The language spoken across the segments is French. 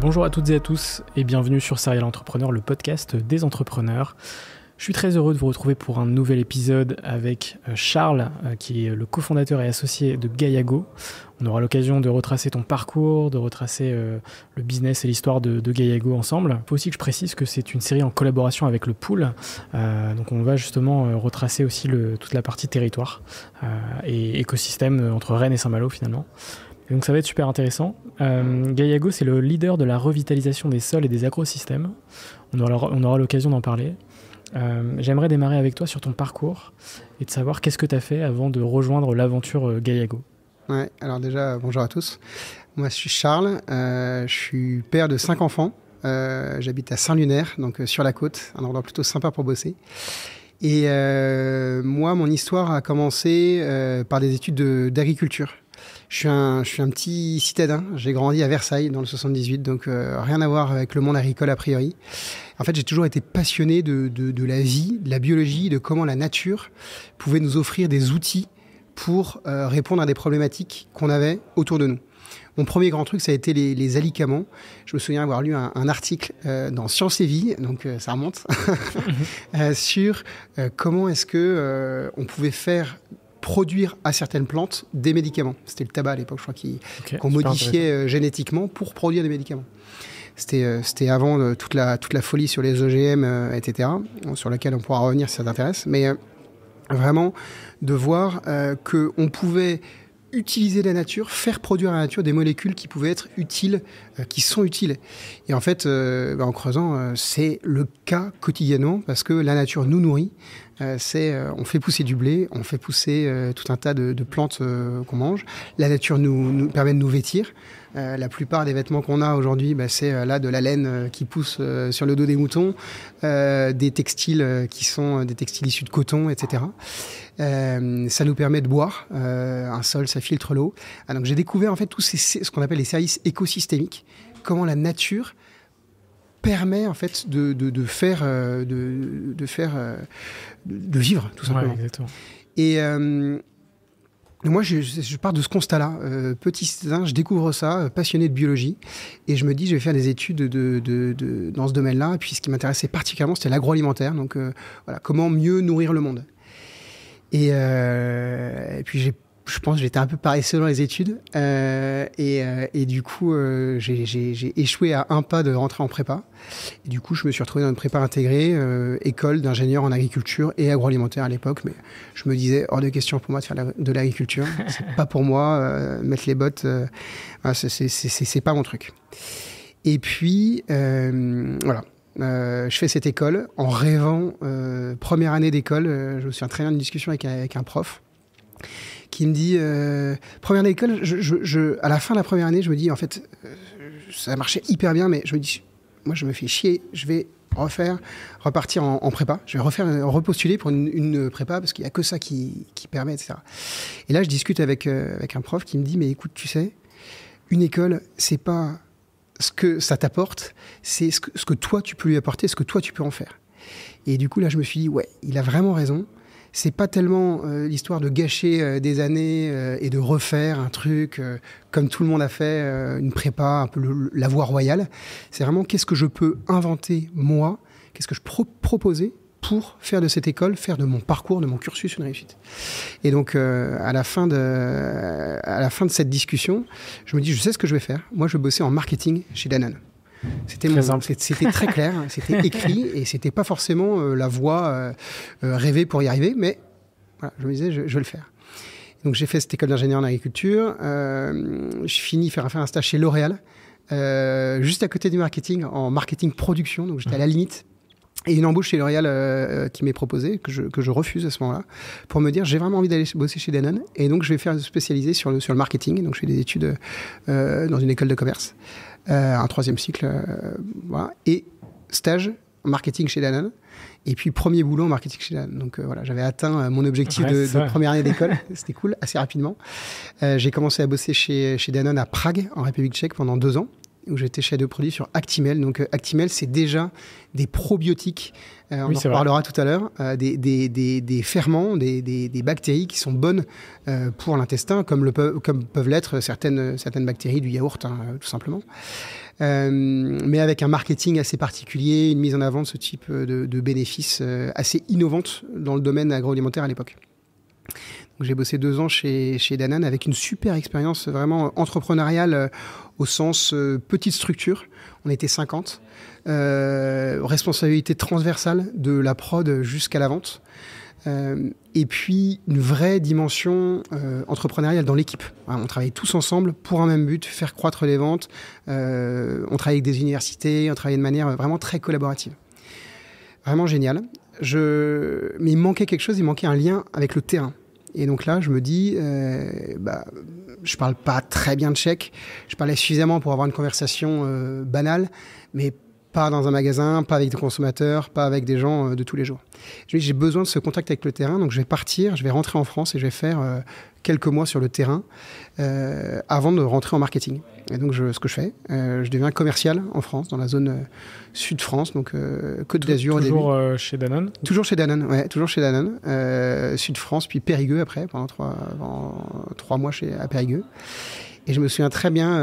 Bonjour à toutes et à tous et bienvenue sur Serial Entrepreneur, le podcast des entrepreneurs. Je suis très heureux de vous retrouver pour un nouvel épisode avec Charles, qui est le cofondateur et associé de Gaiago. On aura l'occasion de retracer ton parcours, de retracer le business et l'histoire de Gaiago ensemble. Il faut aussi que je précise que c'est une série en collaboration avec le Pool. Donc on va justement retracer aussi toute la partie territoire et écosystème entre Rennes et Saint-Malo finalement. Et donc ça va être super intéressant. Gaiago, c'est le leader de la revitalisation des sols et des agrosystèmes. On aura l'occasion d'en parler. J'aimerais démarrer avec toi sur ton parcours et de savoir qu'est-ce que tu as fait avant de rejoindre l'aventure Gaiago. Ouais, alors déjà, bonjour à tous. Moi, je suis Charles, je suis père de 5 enfants. J'habite à Saint-Lunaire, donc sur la côte, un endroit plutôt sympa pour bosser. Et moi, mon histoire a commencé par des études d'agriculture. Je suis un petit citadin, j'ai grandi à Versailles dans le 78, donc rien à voir avec le monde agricole a priori. En fait, j'ai toujours été passionné de la vie, de la biologie, de comment la nature pouvait nous offrir des outils pour répondre à des problématiques qu'on avait autour de nous. Mon premier grand truc, ça a été les alicaments. Je me souviens avoir lu un article dans Science et Vie, donc ça remonte, sur comment est-ce que on pouvait faire produire à certaines plantes des médicaments. C'était le tabac à l'époque, je crois, qu'on modifiait génétiquement pour produire des médicaments. C'était avant toute la folie sur les OGM, etc., sur laquelle on pourra revenir si ça t'intéresse. Mais vraiment, de voir qu'on pouvait utiliser la nature, faire produire à la nature des molécules qui pouvaient être utiles, qui sont utiles. Et en fait, en creusant, c'est le cas quotidiennement, parce que la nature nous nourrit. On fait pousser du blé, on fait pousser tout un tas de plantes qu'on mange. La nature nous permet de nous vêtir. La plupart des vêtements qu'on a aujourd'hui, c'est là de la laine qui pousse sur le dos des moutons, des textiles qui sont des textiles issus de coton, etc. Ça nous permet de boire. Un sol, ça filtre l'eau. Donc j'ai découvert en fait tous ce qu'on appelle les services écosystémiques. Comment la nature permet en fait de vivre tout simplement. Ouais, exactement. Et moi, je pars de ce constat-là. Petit citadin, je découvre ça, passionné de biologie, et je me dis, je vais faire des études dans ce domaine-là. Et puis, ce qui m'intéressait particulièrement, c'était l'agroalimentaire. Donc, voilà, comment mieux nourrir le monde. Et puis, je pense que j'étais un peu paresseux dans les études. Et du coup, j'ai échoué à un pas de rentrer en prépa. Et du coup, je me suis retrouvé dans une prépa intégrée, école d'ingénieur en agriculture et agroalimentaire à l'époque. Mais je me disais, hors de question pour moi de faire de l'agriculture. C'est pas pour moi, mettre les bottes, voilà, c'est pas mon truc. Et puis, voilà. Je fais cette école en rêvant, première année d'école, je me souviens très bien d'une discussion avec un prof qui me dit, première année d'école, à la fin de la première année, je me dis, en fait, ça marchait hyper bien, mais je me dis, moi je me fais chier, je vais repartir en prépa, je vais repostuler pour une prépa, parce qu'il n'y a que ça qui permet, etc. Et là, je discute avec un prof qui me dit, mais écoute, tu sais, une école, c'est pas ce que ça t'apporte, c'est ce que toi tu peux lui apporter, ce que toi tu peux en faire. Et du coup là je me suis dit ouais, il a vraiment raison. C'est pas tellement l'histoire de gâcher des années et de refaire un truc comme tout le monde a fait, une prépa, un peu la voie royale. C'est vraiment qu'est-ce que je peux inventer moi, qu'est-ce que je peux proposer pour faire de cette école, faire de mon parcours, de mon cursus une réussite. Et donc, à la fin de cette discussion, je me dis, je sais ce que je vais faire. Moi, je vais bosser en marketing chez Danone. C'était très clair, c'était écrit, et c'était pas forcément la voie rêvée pour y arriver, mais voilà, je me disais, je vais le faire. Donc, j'ai fait cette école d'ingénieur en agriculture. Je finis faire un stage chez L'Oréal, juste à côté du marketing, en marketing production. Donc, j'étais à la limite. Et une embauche chez L'Oréal qui m'est proposée, que je refuse à ce moment-là, pour me dire j'ai vraiment envie d'aller bosser chez Danone, et donc je vais faire spécialiser sur le marketing. Donc je fais des études dans une école de commerce, un 3e cycle, voilà, et stage en marketing chez Danone, et puis premier boulot en marketing chez Danone. Donc voilà, j'avais atteint mon objectif de première année d'école, c'était cool, assez rapidement. J'ai commencé à bosser chez Danone à Prague, en République tchèque, pendant 2 ans. Où j'étais chef de produit sur Actimel. Donc Actimel, c'est déjà des probiotiques, on en reparlera tout à l'heure, des ferments, des bactéries qui sont bonnes pour l'intestin, comme peuvent l'être certaines bactéries du yaourt, tout simplement. mais avec un marketing assez particulier, une mise en avant de ce type de bénéfices assez innovantes dans le domaine agroalimentaire à l'époque. Donc, j'ai bossé 2 ans chez Danone avec une super expérience vraiment entrepreneuriale au sens petite structure. On était 50. Responsabilité transversale de la prod jusqu'à la vente. Et puis une vraie dimension entrepreneuriale dans l'équipe. On travaillait tous ensemble pour un même but, faire croître les ventes. On travaillait avec des universités, on travaillait de manière vraiment très collaborative. Vraiment génial. Mais il manquait quelque chose, il manquait un lien avec le terrain. Et donc là, je me dis, je parle pas très bien tchèque, je parlais suffisamment pour avoir une conversation banale, mais pas dans un magasin, pas avec des consommateurs, pas avec des gens de tous les jours. Je me dis, j'ai besoin de ce contact avec le terrain, donc je vais partir, je vais rentrer en France et je vais faire quelques mois sur le terrain avant de rentrer en marketing. Et donc, ce que je fais, je deviens commercial en France, dans la zone Sud-France, donc Côte d'Azur au début. Toujours chez Danone? Toujours chez Danone, ouais, toujours chez Danone. Sud-France, puis Périgueux après, pendant 3 mois à Périgueux. Et je me souviens très bien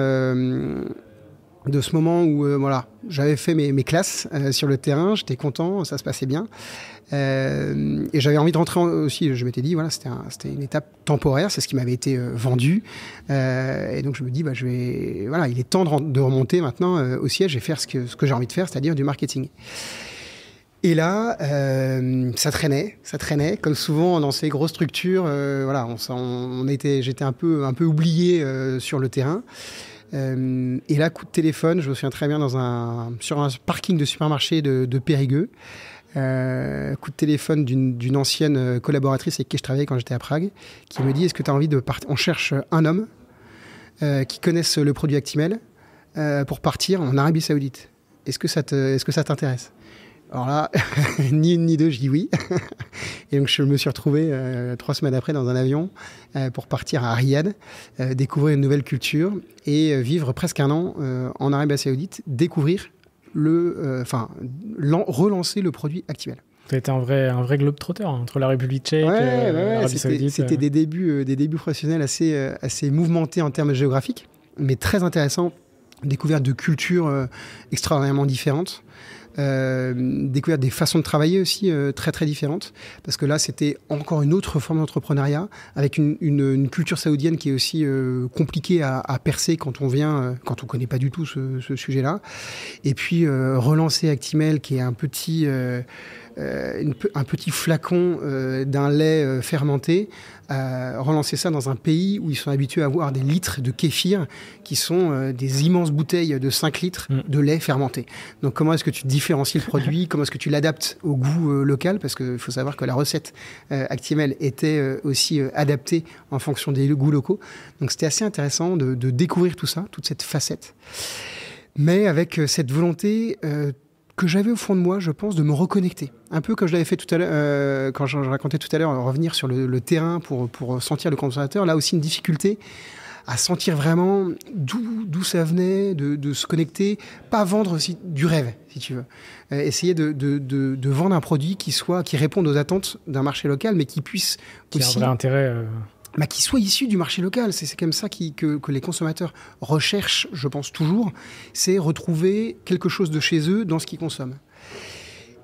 de ce moment où j'avais fait mes classes sur le terrain, j'étais content, ça se passait bien. Et j'avais envie de rentrer aussi, je m'étais dit, c'était une étape temporaire, c'est ce qui m'avait été vendu. Et donc je me dis, il est temps de remonter maintenant au siège et faire ce que j'ai envie de faire, c'est-à-dire du marketing. Et là, ça traînait, comme souvent dans ces grosses structures. J'étais un peu oublié sur le terrain. Et là, coup de téléphone, je me souviens très bien sur un parking de supermarché de Périgueux. Coup de téléphone d'une ancienne collaboratrice avec qui je travaillais quand j'étais à Prague, qui me dit, est-ce que tu as envie de partir? On cherche un homme qui connaisse le produit Actimel pour partir en Arabie Saoudite. Est-ce que ça t'intéresse? Alors là, ni une ni deux, je dis oui. Et donc je me suis retrouvé 3 semaines après dans un avion pour partir à Riyad, découvrir une nouvelle culture et vivre presque 1 an en Arabie Saoudite, découvrir relancer le produit Actimel. Tu as été un vrai globe-trotter entre la République tchèque et l'Arabie Saoudite. C'était des débuts professionnels assez mouvementés en termes géographiques, mais très intéressants. Découverte de cultures extraordinairement différentes. Découverte des façons de travailler aussi très très différentes, parce que là c'était encore une autre forme d'entrepreneuriat avec une culture saoudienne qui est aussi compliquée à percer quand on connaît pas du tout ce sujet-là. Et puis relancer Actimel, qui est un petit flacon d'un lait fermenté, relancer ça dans un pays où ils sont habitués à avoir des litres de kéfir qui sont des immenses bouteilles de 5 litres de lait fermenté. Donc comment est-ce que tu différencies le produit? Comment est-ce que tu l'adaptes au goût local? Parce qu'il faut savoir que la recette Actimel était aussi adaptée en fonction des goûts locaux. Donc c'était assez intéressant de découvrir tout ça, toute cette facette. Mais avec cette volonté que j'avais au fond de moi, je pense, de me reconnecter. Un peu comme je l'avais fait tout à l'heure, quand je racontais tout à l'heure, revenir sur le terrain pour sentir le consommateur. Là aussi, une difficulté à sentir vraiment d'où ça venait, de se connecter, pas vendre aussi du rêve, si tu veux. Essayer de vendre un produit qui réponde aux attentes d'un marché local, mais qui puisse qui aussi... a un vrai intérêt... qui soit issu du marché local. C'est comme ça que les consommateurs recherchent, je pense toujours, c'est retrouver quelque chose de chez eux dans ce qu'ils consomment.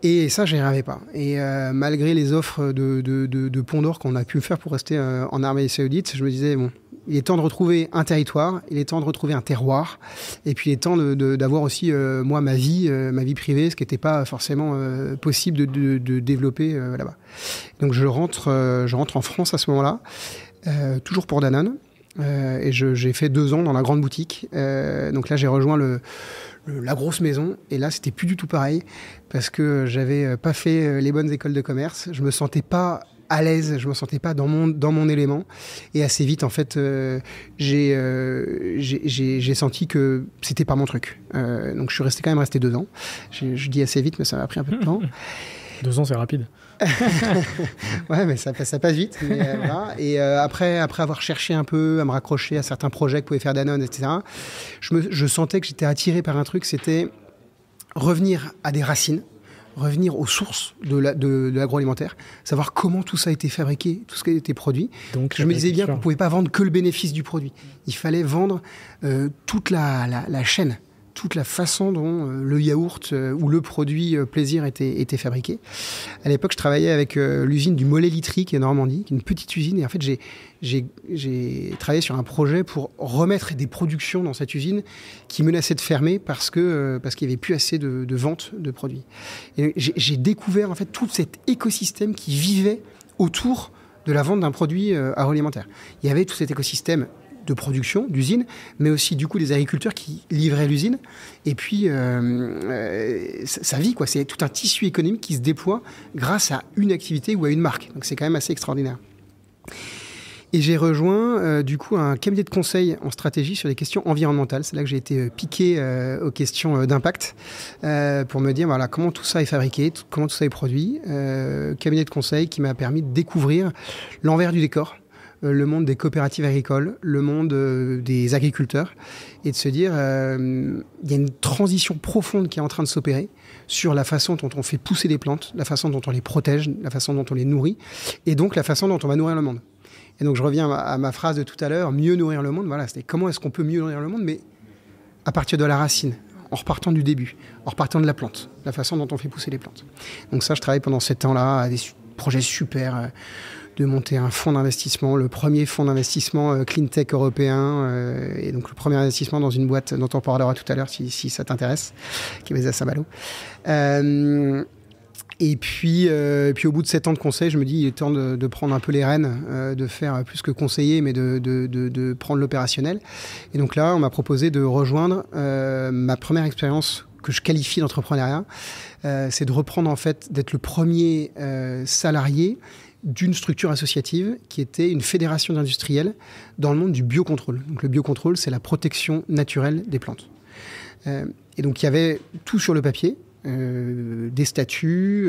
Et ça, je n'y arrivais pas. Et malgré les offres de Pont d'Or qu'on a pu faire pour rester en Arabie Saoudite, je me disais, bon, il est temps de retrouver un territoire, il est temps de retrouver un terroir, et puis il est temps d'avoir aussi, moi, ma vie privée, ce qui n'était pas forcément possible de développer là-bas. Donc je rentre en France à ce moment-là, toujours pour Danone, et j'ai fait 2 ans dans la grande boutique. Donc là, j'ai rejoint la grosse maison, et là, c'était plus du tout pareil, parce que j'avais pas fait les bonnes écoles de commerce, je me sentais pas à l'aise, je me sentais pas dans mon élément, et assez vite en fait j'ai senti que c'était pas mon truc, donc je suis quand même resté 2 ans. Je dis assez vite, mais ça m'a pris un peu de temps. 2 ans, c'est rapide. Ouais, mais ça passe vite. Mais, voilà. Et après avoir cherché un peu à me raccrocher à certains projets que pouvait faire Danone, etc., je sentais que j'étais attiré par un truc, c'était revenir à des racines, revenir aux sources de l'agroalimentaire, savoir comment tout ça a été fabriqué, tout ce qui a été produit. Donc, je me disais bien qu'on ne pouvait pas vendre que le bénéfice du produit. Il fallait vendre toute la chaîne toute la façon dont le yaourt ou le produit plaisir était fabriqué. À l'époque, je travaillais avec l'usine du Mollet Literie, qui est en Normandie, qui est une petite usine. Et en fait, j'ai travaillé sur un projet pour remettre des productions dans cette usine qui menaçaient de fermer parce qu'il n'y avait plus assez de vente de produits. Et j'ai découvert en fait tout cet écosystème qui vivait autour de la vente d'un produit agroalimentaire. Il y avait tout cet écosystème de production, d'usine, mais aussi du coup des agriculteurs qui livraient l'usine. Et puis, ça vit, quoi. C'est tout un tissu économique qui se déploie grâce à une activité ou à une marque. Donc c'est quand même assez extraordinaire. Et j'ai rejoint du coup un cabinet de conseil en stratégie sur les questions environnementales. C'est là que j'ai été piqué aux questions d'impact pour me dire voilà, comment tout ça est fabriqué, comment tout ça est produit. Cabinet de conseil qui m'a permis de découvrir l'envers du décor, le monde des coopératives agricoles, le monde des agriculteurs, et de se dire il y a une transition profonde qui est en train de s'opérer sur la façon dont on fait pousser des plantes, la façon dont on les protège, la façon dont on les nourrit, et donc la façon dont on va nourrir le monde. Et donc je reviens à ma phrase de tout à l'heure, mieux nourrir le monde, voilà, c'était comment est-ce qu'on peut mieux nourrir le monde, mais à partir de la racine, en repartant du début, en repartant de la plante, la façon dont on fait pousser les plantes. Donc ça, je travaille pendant 7 ans-là à des projets super, de monter un fonds d'investissement, le premier fonds d'investissement clean tech européen, et donc le premier investissement dans une boîte dont on parlera tout à l'heure si ça t'intéresse, qui est basée à Saint-Malo. Et puis au bout de 7 ans de conseil, je me dis il est temps de prendre un peu les rênes, de faire plus que conseiller, mais de prendre l'opérationnel. Et donc là, on m'a proposé de rejoindre ma première expérience que je qualifie d'entrepreneuriat. C'est de reprendre en fait, d'être le premier salarié d'une structure associative qui était une fédération d'industriels dans le monde du biocontrôle. Donc le biocontrôle, c'est la protection naturelle des plantes. Et donc il y avait tout sur le papier, des statuts,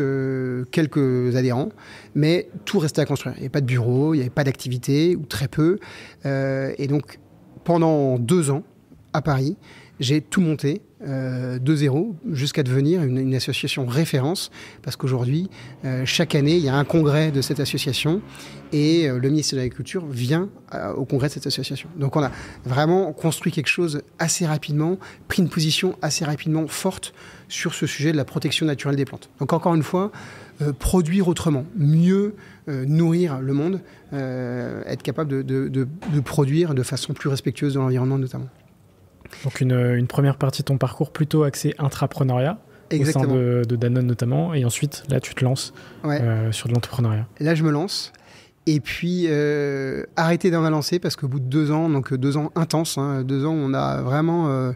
quelques adhérents, mais tout restait à construire. Il n'y avait pas de bureau, il n'y avait pas d'activité, ou très peu. Et donc pendant 2 ans, à Paris, j'ai tout monté de zéro jusqu'à devenir une association référence parce qu'aujourd'hui, chaque année, il y a un congrès de cette association et le ministère de l'Agriculture vient au congrès de cette association. Donc on a vraiment construit quelque chose assez rapidement, pris une position assez rapidement forte sur ce sujet de la protection naturelle des plantes. Donc encore une fois, produire autrement, mieux nourrir le monde, être capable de produire de façon plus respectueuse de l'environnement notamment. Donc une première partie de ton parcours plutôt axée intrapreneuriat, exactement, au sein de Danone notamment, et ensuite là tu te lances sur de l'entrepreneuriat. Là je me lance, et puis arrêter d'en lancer parce qu'au bout de 2 ans, donc 2 ans intenses, 2 ans on a vraiment...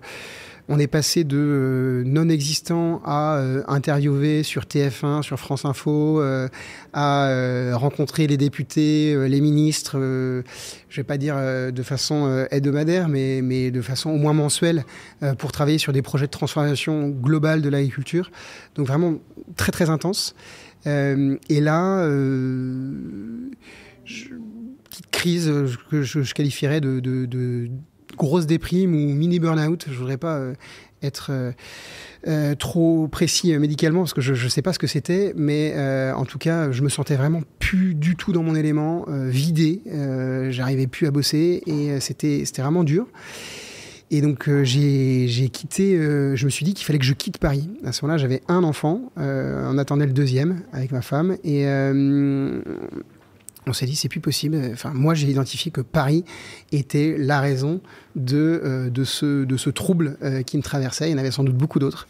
on est passé de non-existant à interviewer sur TF1, sur France Info, à rencontrer les députés, les ministres, je vais pas dire de façon hebdomadaire, mais de façon au moins mensuelle, pour travailler sur des projets de transformation globale de l'agriculture. Donc vraiment très très intense. Et là, petite crise que je qualifierais de grosse déprime ou mini burn-out. Je voudrais pas être trop précis médicalement parce que je sais pas ce que c'était, mais en tout cas, je me sentais vraiment plus du tout dans mon élément, vidé. J'arrivais plus à bosser et c'était vraiment dur. Et donc j'ai quitté, je me suis dit qu'il fallait que je quitte Paris. À ce moment-là, j'avais un enfant, on attendait le 2e avec ma femme et on s'est dit c'est plus possible. Enfin, moi j'ai identifié que Paris était la raison de ce trouble qui me traversait. Il y en avait sans doute beaucoup d'autres.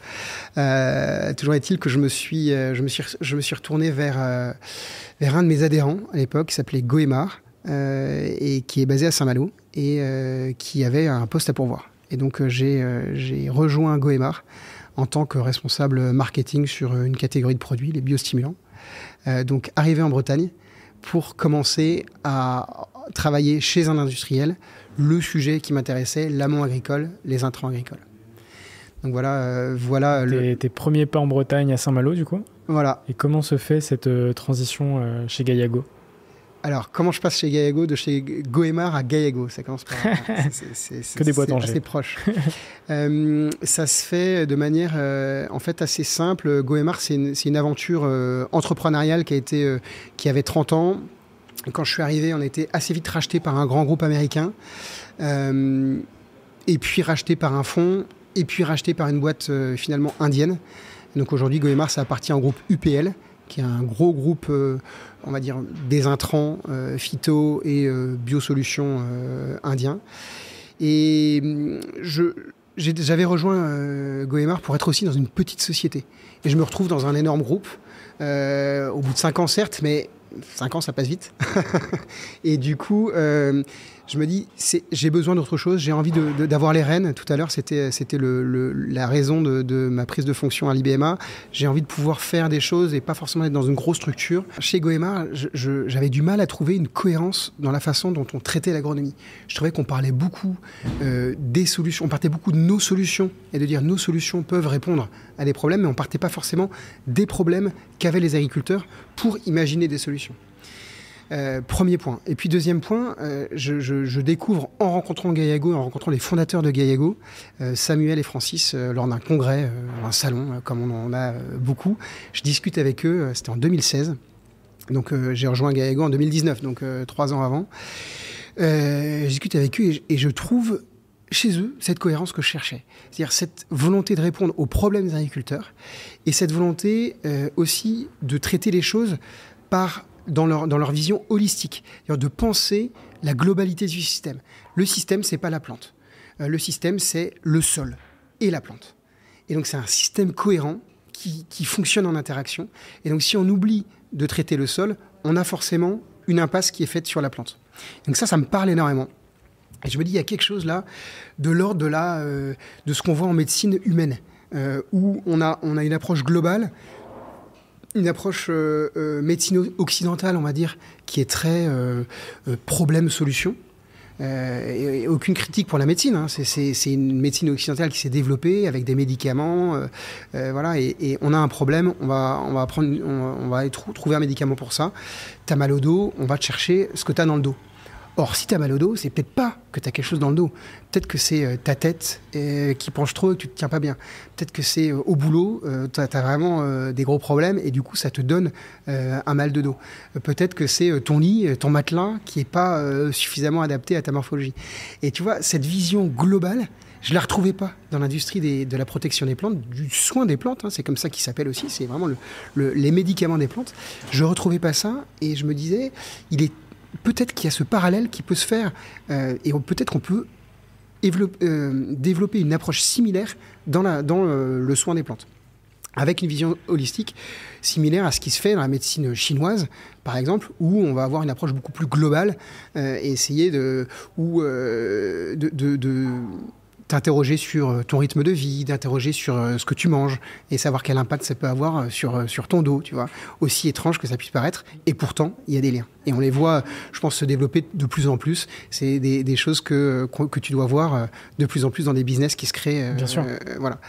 Toujours est-il que je me suis retourné vers un de mes adhérents à l'époque qui s'appelait Goemar et qui est basé à Saint-Malo et qui avait un poste à pourvoir. Et donc j'ai rejoint Goemar en tant que responsable marketing sur une catégorie de produits, les biostimulants. Donc arrivé en Bretagne pour commencer à travailler chez un industriel le sujet qui m'intéressait, l'amont agricole, les intrants agricoles. Donc voilà tes premiers pas en Bretagne à Saint-Malo du coup. Voilà. Et comment se fait cette transition chez Gaillago? Alors, comment je passe chez Gaillago, de chez Goemar à Gaillago? Ça commence par... que des boîtes en assez proche. Ça se fait de manière en fait assez simple. Goemar, c'est une aventure entrepreneuriale qui avait 30 ans. Quand je suis arrivé, on a été assez vite racheté par un grand groupe américain et puis racheté par un fonds et puis racheté par une boîte finalement indienne. Donc aujourd'hui, Goemar, ça appartient au groupe UPL, qui est un gros groupe, on va dire, des intrants, phyto et biosolutions indiens. Et j'avais rejoint Goemar pour être aussi dans une petite société. Et je me retrouve dans un énorme groupe, au bout de 5 ans certes, mais 5 ans ça passe vite. Et du coup, je me dis, j'ai besoin d'autre chose, j'ai envie d'avoir les rênes. Tout à l'heure, c'était la raison de ma prise de fonction à l'IBMA. J'ai envie de pouvoir faire des choses et pas forcément être dans une grosse structure. Chez Goemar, j'avais du mal à trouver une cohérence dans la façon dont on traitait l'agronomie. Je trouvais qu'on parlait beaucoup des solutions, on partait beaucoup de nos solutions et de dire nos solutions peuvent répondre à des problèmes, mais on partait pas forcément des problèmes qu'avaient les agriculteurs pour imaginer des solutions. Premier point. Et puis deuxième point, je découvre en rencontrant Gaillago, en rencontrant les fondateurs de Gaillago, Samuel et Francis, lors d'un congrès, un salon, comme on en a beaucoup. Je discute avec eux, c'était en 2016. Donc j'ai rejoint Gaillago en 2019, donc 3 ans avant. Je discute avec eux et je trouve chez eux cette cohérence que je cherchais. C'est-à-dire cette volonté de répondre aux problèmes des agriculteurs et cette volonté aussi de traiter les choses dans leur vision holistique, c'est-à-dire de penser la globalité du système. Le système, c'est pas la plante. Le système, c'est le sol et la plante. Et donc, c'est un système cohérent qui fonctionne en interaction. Et donc, si on oublie de traiter le sol, on a forcément une impasse qui est faite sur la plante. Donc ça me parle énormément. Et je me dis, il y a quelque chose là, de l'ordre de ce qu'on voit en médecine humaine, où on a une approche globale, une approche médecine occidentale, on va dire, qui est très problème-solution. Et aucune critique pour la médecine, hein. C'est une médecine occidentale qui s'est développée avec des médicaments, voilà. Et on a un problème, on va trouver un médicament pour ça. T'as mal au dos, on va te chercher ce que t'as dans le dos. Or, si tu as mal au dos, c'est peut-être pas que tu as quelque chose dans le dos. Peut-être que c'est ta tête qui penche trop et que tu te tiens pas bien. Peut-être que c'est au boulot, tu as vraiment des gros problèmes et du coup, ça te donne un mal de dos. Peut-être que c'est ton lit, ton matelas qui est pas suffisamment adapté à ta morphologie. Et tu vois, cette vision globale, je la retrouvais pas dans l'industrie de la protection des plantes, du soin des plantes, hein, c'est comme ça qu'il s'appelle aussi, c'est vraiment les médicaments des plantes. Je retrouvais pas ça et je me disais, peut-être qu'il y a ce parallèle qui peut se faire et peut-être qu'on peut développer une approche similaire dans le soin des plantes, avec une vision holistique similaire à ce qui se fait dans la médecine chinoise, par exemple, où on va avoir une approche beaucoup plus globale et essayer de t'interroger sur ton rythme de vie, d'interroger sur ce que tu manges et savoir quel impact ça peut avoir sur ton dos, tu vois. Aussi étrange que ça puisse paraître. Et pourtant, il y a des liens. Et on les voit, je pense, se développer de plus en plus. C'est des choses que tu dois voir de plus en plus dans des business qui se créent. Bien sûr. Voilà.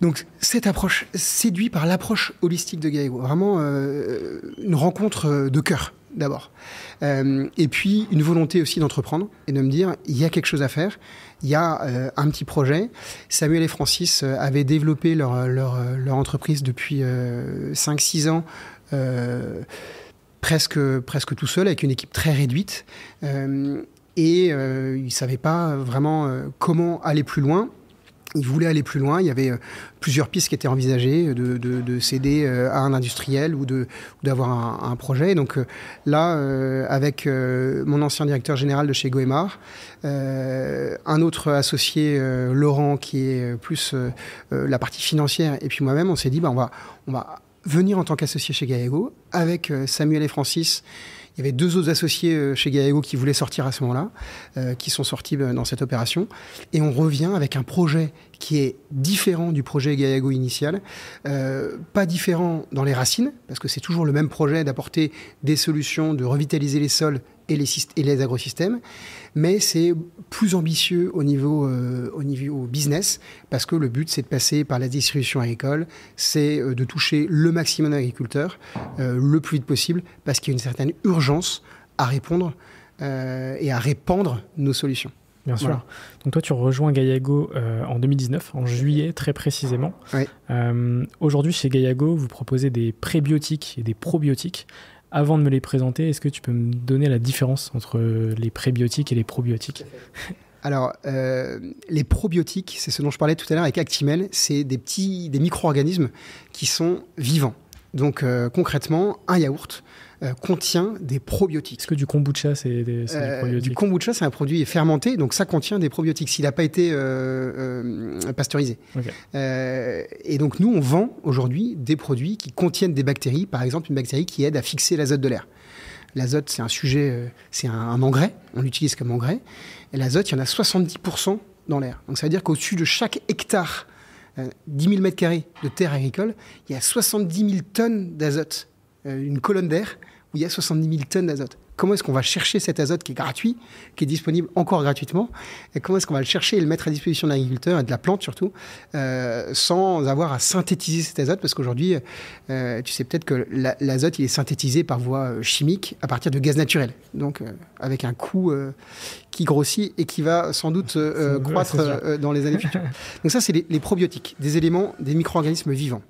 Donc, cette approche, séduit par l'approche holistique de Gaillago. Vraiment une rencontre de cœur, d'abord. Et puis, une volonté aussi d'entreprendre et de me dire, il y a quelque chose à faire. Il y a un petit projet. Samuel et Francis avaient développé leur entreprise depuis 5-6 ans, presque tout seul, avec une équipe très réduite. Et ils ne savaient pas vraiment comment aller plus loin. Ils voulaient aller plus loin. Il y avait plusieurs pistes qui étaient envisagées, de céder à un industriel ou d'avoir un projet. Et donc là, avec mon ancien directeur général de chez Goemar, un autre associé, Laurent, qui est plus la partie financière, et puis moi-même, on s'est dit, on va venir en tant qu'associé chez Gaillago. Avec Samuel et Francis, il y avait 2 autres associés chez Gaillago qui voulaient sortir à ce moment-là, qui sont sortis dans cette opération. Et on revient avec un projet qui est différent du projet Gaillago initial, pas différent dans les racines, parce que c'est toujours le même projet d'apporter des solutions, de revitaliser les sols et les agrosystèmes, mais c'est plus ambitieux au niveau business, parce que le but, c'est de passer par la distribution agricole, c'est de toucher le maximum d'agriculteurs le plus vite possible, parce qu'il y a une certaine urgence à répondre et à répandre nos solutions. Bien sûr. Voilà. Donc toi, tu rejoins Gaillago en 2019, en juillet très précisément. Oui. Aujourd'hui, chez Gaillago, vous proposez des prébiotiques et des probiotiques. Avant de me les présenter, est-ce que tu peux me donner la différence entre les prébiotiques et les probiotiques ? Alors, les probiotiques, c'est ce dont je parlais tout à l'heure avec Actimel, c'est des micro-organismes qui sont vivants. Donc, concrètement, un yaourt contient des probiotiques. Est-ce que du kombucha, c'est du probiotique? Du kombucha, c'est un produit fermenté, donc ça contient des probiotiques s'il n'a pas été pasteurisé. Okay. Et donc, nous, on vend aujourd'hui des produits qui contiennent des bactéries, par exemple une bactérie qui aide à fixer l'azote de l'air. L'azote, c'est un sujet, c'est un engrais, on l'utilise comme engrais. Et l'azote, il y en a 70% dans l'air. Donc ça veut dire qu'au-dessus de chaque hectare, 10 000 m² de terre agricole, il y a 70 000 tonnes d'azote. Une colonne d'air où il y a 70 000 tonnes d'azote. Comment est-ce qu'on va chercher cet azote qui est gratuit, qui est disponible encore gratuitement, et comment est-ce qu'on va le chercher et le mettre à disposition de l'agriculteur et de la plante surtout, sans avoir à synthétiser cet azote, parce qu'aujourd'hui, tu sais peut-être que l'azote, il est synthétisé par voie chimique à partir de gaz naturel, donc avec un coût qui grossit et qui va sans doute croître dans les années futures. Donc ça, c'est les probiotiques, des éléments, des micro-organismes vivants.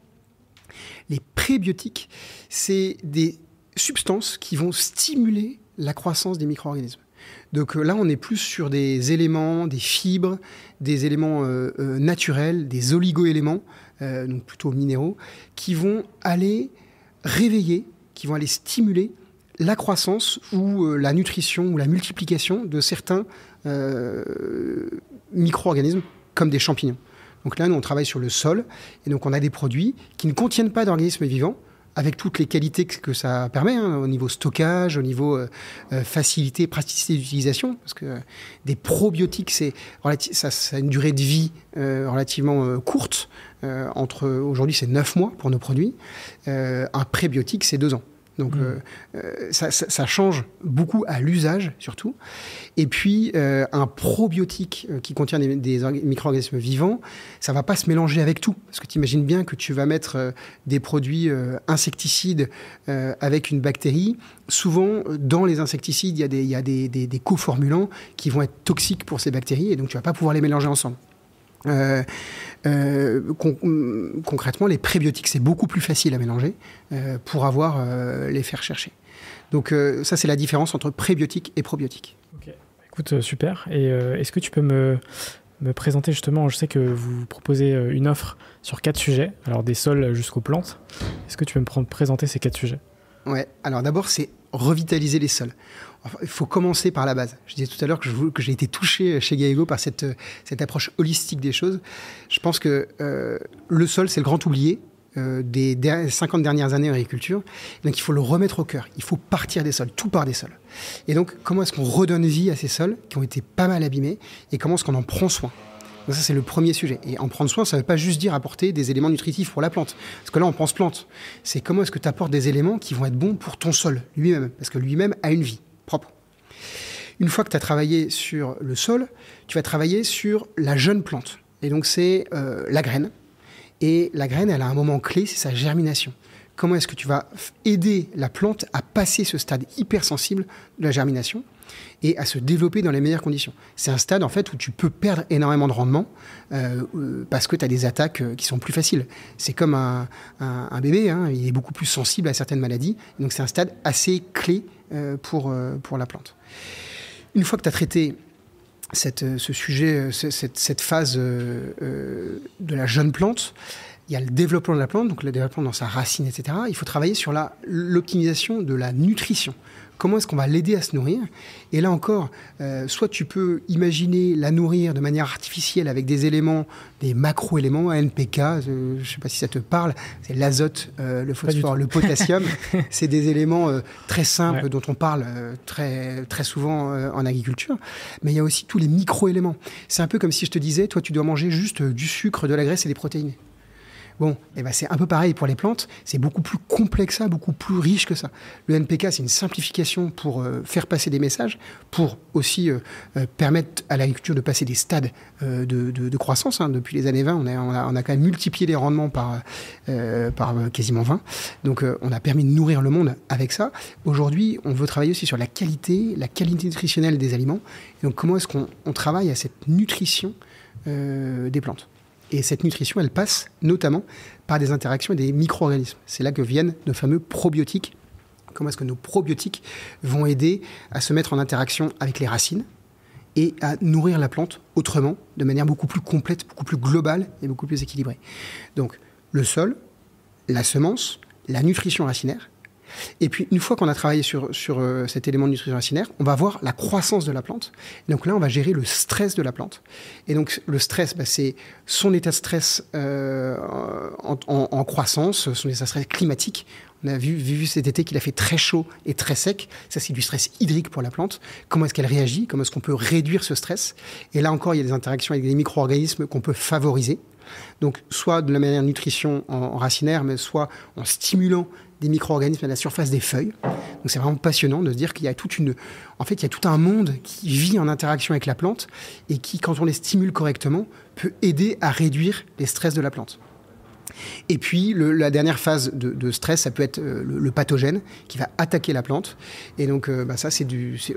Les prébiotiques, c'est des substances qui vont stimuler la croissance des micro-organismes. Donc là, on est plus sur des éléments, des fibres, des éléments naturels, des oligo-éléments, donc plutôt minéraux, qui vont aller réveiller, qui vont aller stimuler la croissance ou la nutrition ou la multiplication de certains micro-organismes, comme des champignons. Donc là, nous, on travaille sur le sol, et donc on a des produits qui ne contiennent pas d'organismes vivants, avec toutes les qualités que ça permet, au niveau stockage, au niveau facilité, praticité d'utilisation, parce que des probiotiques, ça a une durée de vie relativement courte, aujourd'hui c'est 9 mois pour nos produits, un prébiotique c'est 2 ans. Donc ça change beaucoup à l'usage surtout. Et puis un probiotique qui contient des micro-organismes vivants, ça ne va pas se mélanger avec tout. Parce que tu imagines bien que tu vas mettre des produits insecticides avec une bactérie. Souvent, dans les insecticides, il y a des coformulants qui vont être toxiques pour ces bactéries et donc tu ne vas pas pouvoir les mélanger ensemble. Concrètement, les prébiotiques, c'est beaucoup plus facile à mélanger pour les faire chercher. Donc ça, c'est la différence entre prébiotiques et probiotiques. Ok, écoute, super. Et est-ce que tu peux me présenter justement, je sais que vous proposez une offre sur 4 sujets, alors des sols jusqu'aux plantes. Est-ce que tu peux me présenter ces 4 sujets? Ouais, alors d'abord, c'est revitaliser les sols. Enfin, il faut commencer par la base. Je disais tout à l'heure que j'ai été touché chez Gayego par cette approche holistique des choses. Je pense que le sol, c'est le grand oublié des 50 dernières années en agriculture. Donc il faut le remettre au cœur. Il faut partir des sols, tout part des sols. Et donc, comment est-ce qu'on redonne vie à ces sols qui ont été pas mal abîmés et comment est-ce qu'on en prend soin? Donc ça, c'est le premier sujet. Et en prendre soin, ça ne veut pas juste dire apporter des éléments nutritifs pour la plante. Parce que là, on pense plante. C'est comment est-ce que tu apportes des éléments qui vont être bons pour ton sol lui-même. Parce que lui-même a une vie propre. Une fois que tu as travaillé sur le sol, tu vas travailler sur la jeune plante. Et donc, c'est la graine. Et la graine, elle a un moment clé, c'est sa germination. Comment est-ce que tu vas aider la plante à passer ce stade hypersensible de la germination et à se développer dans les meilleures conditions. C'est un stade en fait où tu peux perdre énormément de rendement parce que tu as des attaques qui sont plus faciles. C'est comme un bébé, il est beaucoup plus sensible à certaines maladies. Donc c'est un stade assez clé pour la plante. Une fois que tu as traité ce sujet, cette phase de la jeune plante, il y a le développement de la plante, donc le développement dans sa racine, etc. Il faut travailler sur l'optimisation de la nutrition. Comment est-ce qu'on va l'aider à se nourrir? Et là encore, soit tu peux imaginer la nourrir de manière artificielle avec des éléments, des macro-éléments, NPK, je ne sais pas si ça te parle, c'est l'azote, le phosphore, le potassium. C'est des éléments très simples dont on parle très, très souvent en agriculture. Mais il y a aussi tous les micro-éléments. C'est un peu comme si je te disais, toi tu dois manger juste du sucre, de la graisse et des protéines. Bon, c'est un peu pareil pour les plantes, c'est beaucoup plus complexe que ça, beaucoup plus riche que ça. Le NPK, c'est une simplification pour faire passer des messages, pour aussi permettre à l'agriculture de passer des stades de croissance. Depuis les années 20, on a quand même multiplié les rendements par quasiment 20. Donc on a permis de nourrir le monde avec ça. Aujourd'hui, on veut travailler aussi sur la qualité nutritionnelle des aliments. Et donc comment est-ce qu'on travaille à cette nutrition des plantes? Et cette nutrition, elle passe notamment par des interactions et des micro-organismes. C'est là que viennent nos fameux probiotiques. Comment est-ce que nos probiotiques vont aider à se mettre en interaction avec les racines et à nourrir la plante autrement, de manière beaucoup plus complète, beaucoup plus globale et beaucoup plus équilibrée. Donc le sol, la semence, la nutrition racinaire. Et puis, une fois qu'on a travaillé sur cet élément de nutrition racinaire, on va voir la croissance de la plante. Et donc là, on va gérer le stress de la plante. Et donc, le stress, c'est son état de stress en croissance, son état de stress climatique. On a vu cet été qu'il a fait très chaud et très sec. Ça, c'est du stress hydrique pour la plante. Comment est-ce qu'elle réagit? Comment est-ce qu'on peut réduire ce stress? Et là encore, il y a des interactions avec des micro-organismes qu'on peut favoriser. Donc, soit de la manière nutrition en racinaire, mais soit en stimulant des micro-organismes à la surface des feuilles. Donc c'est vraiment passionnant de se dire qu'il y a il y a tout un monde qui vit en interaction avec la plante et qui, quand on les stimule correctement, peut aider à réduire les stress de la plante. Et puis, la dernière phase de stress, ça peut être le pathogène qui va attaquer la plante. Et donc, ça,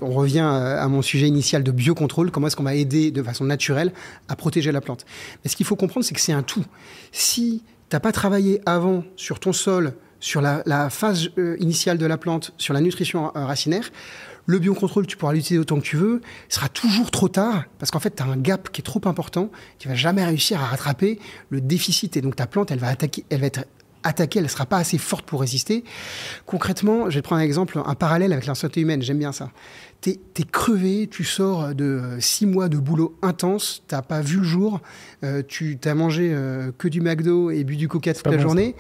on revient à mon sujet initial de biocontrôle. Comment est-ce qu'on va aider de façon naturelle à protéger la plante? Mais ce qu'il faut comprendre, c'est que c'est un tout. Si tu n'as pas travaillé avant sur ton sol, sur la phase initiale de la plante, sur la nutrition racinaire, le biocontrôle, tu pourras l'utiliser autant que tu veux, ce sera toujours trop tard, parce qu'en fait, tu as un gap qui est trop important, tu vas jamais réussir à rattraper le déficit. Et donc, ta plante, elle va être attaquée, elle ne sera pas assez forte pour résister. Concrètement, je vais te prendre un exemple, un parallèle avec la santé humaine, j'aime bien ça. T'es crevé, tu sors de 6 mois de boulot intense, t'as pas vu le jour, tu t'as mangé que du McDo et bu du Coca toute la journée,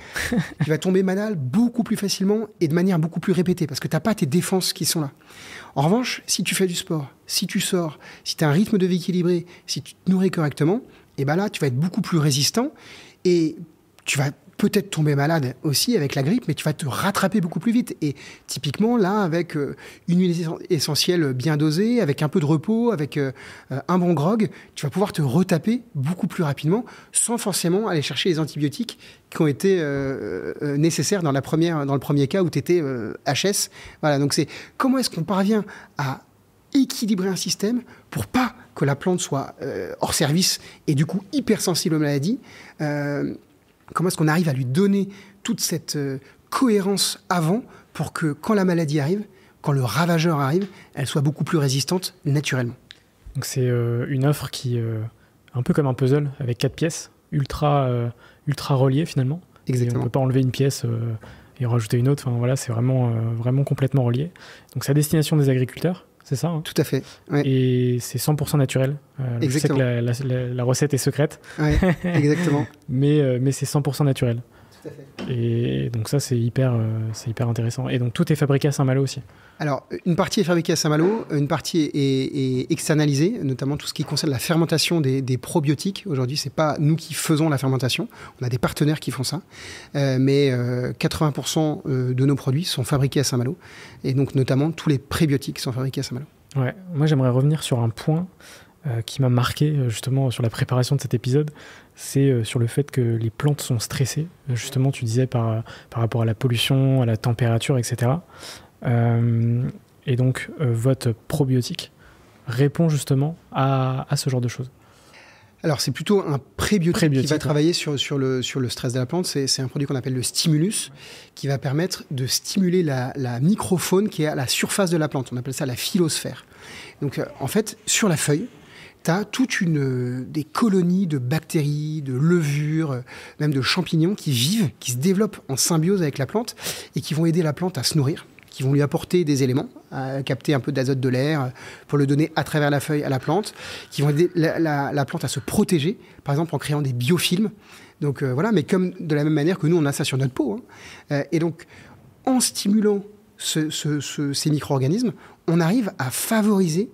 tu vas tomber malade beaucoup plus facilement et de manière beaucoup plus répétée, parce que t'as pas tes défenses qui sont là. En revanche, si tu fais du sport, si tu sors, si tu as un rythme de vie équilibré, si tu te nourris correctement, et ben là, tu vas être beaucoup plus résistant et tu vas peut-être tomber malade aussi avec la grippe, mais tu vas te rattraper beaucoup plus vite. Et typiquement, là, avec une huile essentielle bien dosée, avec un peu de repos, avec un bon grog, tu vas pouvoir te retaper beaucoup plus rapidement sans forcément aller chercher les antibiotiques qui ont été nécessaires dans le premier cas où tu étais HS. Voilà, donc c'est comment est-ce qu'on parvient à équilibrer un système pour pas que la plante soit hors service et du coup hypersensible aux maladies. Comment est-ce qu'on arrive à lui donner toute cette cohérence avant pour que quand la maladie arrive, quand le ravageur arrive, elle soit beaucoup plus résistante naturellement. Donc c'est une offre qui un peu comme un puzzle avec 4 pièces, ultra reliées finalement. Exactement. Et on ne peut pas enlever une pièce et en rajouter une autre. Enfin, voilà, c'est vraiment complètement relié. Donc c'est à destination des agriculteurs. C'est ça, hein. Tout à fait. Ouais. Et c'est 100% naturel. Je sais que la recette est secrète. Ouais, exactement. mais c'est 100% naturel. Tout à fait. Et donc ça, c'est hyper intéressant. Et donc tout est fabriqué à Saint-Malo aussi. Alors, une partie est fabriquée à Saint-Malo, une partie est externalisée, notamment tout ce qui concerne la fermentation des probiotiques. Aujourd'hui, c'est pas nous qui faisons la fermentation. On a des partenaires qui font ça. Mais 80% de nos produits sont fabriqués à Saint-Malo. Et donc, notamment, tous les prébiotiques sont fabriqués à Saint-Malo. Ouais. Moi, j'aimerais revenir sur un point qui m'a marqué, justement, sur la préparation de cet épisode. C'est sur le fait que les plantes sont stressées. Justement, tu disais par rapport à la pollution, à la température, etc. Et donc, votre probiotique répond justement à ce genre de choses. Alors, c'est plutôt un prébiotique qui va travailler sur le stress de la plante. C'est un produit qu'on appelle le stimulus, qui va permettre de stimuler la microfaune qui est à la surface de la plante. On appelle ça la phylosphère. Donc, en fait, sur la feuille, tu as des colonies de bactéries, de levures, même de champignons qui vivent, qui se développent en symbiose avec la plante et qui vont aider la plante à se nourrir, qui vont lui apporter des éléments, à capter un peu d'azote de l'air pour le donner à travers la feuille à la plante, qui vont aider la plante à se protéger, par exemple en créant des biofilms. Donc voilà, mais comme de la même manière que nous, on a ça sur notre peau. Hein. Et donc, en stimulant ces micro-organismes, on arrive à favoriser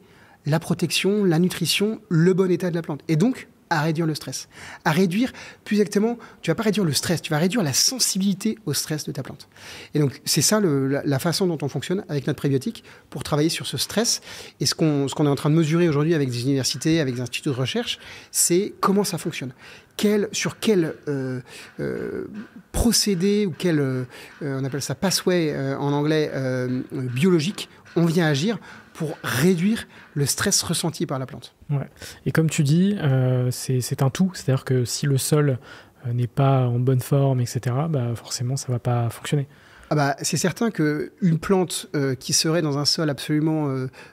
la protection, la nutrition, le bon état de la plante. Et donc, à réduire le stress. À réduire, plus exactement, tu ne vas pas réduire le stress, tu vas réduire la sensibilité au stress de ta plante. Et donc, c'est ça la façon dont on fonctionne avec notre prébiotique pour travailler sur ce stress. Et ce qu'on est en train de mesurer aujourd'hui avec des universités, avec des instituts de recherche, c'est comment ça fonctionne. Sur quel procédé ou quel, on appelle ça pathway en anglais, biologique, on vient agir pour réduire le stress ressenti par la plante. Ouais. Et comme tu dis, c'est un tout. C'est-à-dire que si le sol n'est pas en bonne forme, etc., forcément, ça ne va pas fonctionner. Ah bah, c'est certain qu'une plante qui serait dans un sol absolument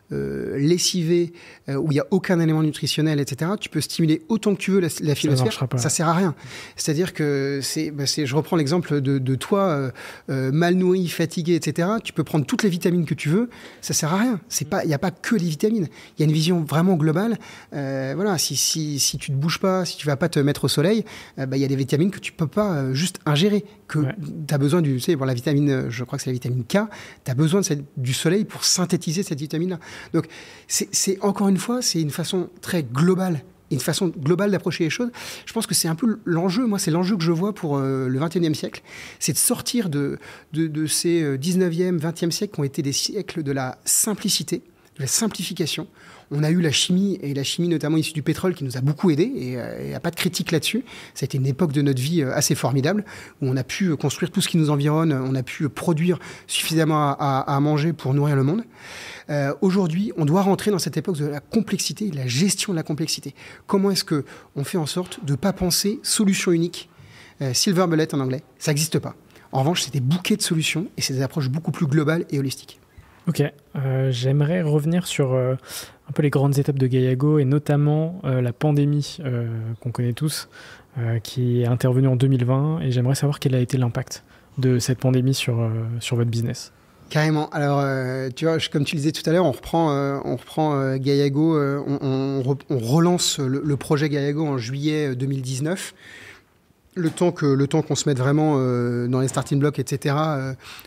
lessivé, où il n'y a aucun élément nutritionnel, etc., tu peux stimuler autant que tu veux la phylosphère, ça ne sert à rien. C'est-à-dire que, je reprends l'exemple de toi, mal nourri, fatigué, etc., tu peux prendre toutes les vitamines que tu veux, ça ne sert à rien. Il n'y a pas que les vitamines. Il y a une vision vraiment globale. Voilà, si tu ne te bouges pas, si tu ne vas pas te mettre au soleil, il y a des vitamines que tu ne peux pas juste ingérer, que tu as besoin pour la vitamine, je crois que c'est la vitamine K, tu as besoin du soleil pour synthétiser cette vitamine-là. Donc, encore une fois, c'est une façon très globale, une façon globale d'approcher les choses. Je pense que c'est un peu l'enjeu, moi, c'est l'enjeu que je vois pour le 21e siècle, c'est de sortir de ces 19e, 20e siècles qui ont été des siècles de la simplicité, de la simplification. On a eu la chimie, et la chimie notamment issue du pétrole, qui nous a beaucoup aidés, et il n'y a pas de critique là-dessus. Ça a été une époque de notre vie assez formidable, où on a pu construire tout ce qui nous environne, on a pu produire suffisamment à manger pour nourrir le monde. Aujourd'hui, on doit rentrer dans cette époque de la complexité, de la gestion de la complexité. Comment est-ce qu'on fait en sorte de ne pas penser solution unique, silver bullet en anglais, ça n'existe pas. En revanche, c'est des bouquets de solutions, et c'est des approches beaucoup plus globales et holistiques. Ok, j'aimerais revenir sur un peu les grandes étapes de Gaillago et notamment la pandémie qu'on connaît tous, qui est intervenue en 2020, et j'aimerais savoir quel a été l'impact de cette pandémie sur votre business. Carrément. Alors, tu vois, comme tu le disais tout à l'heure, on reprend Gaillago, on relance le projet Gaillago en juillet 2019. Le temps qu'on se mette vraiment dans les starting blocks, etc.,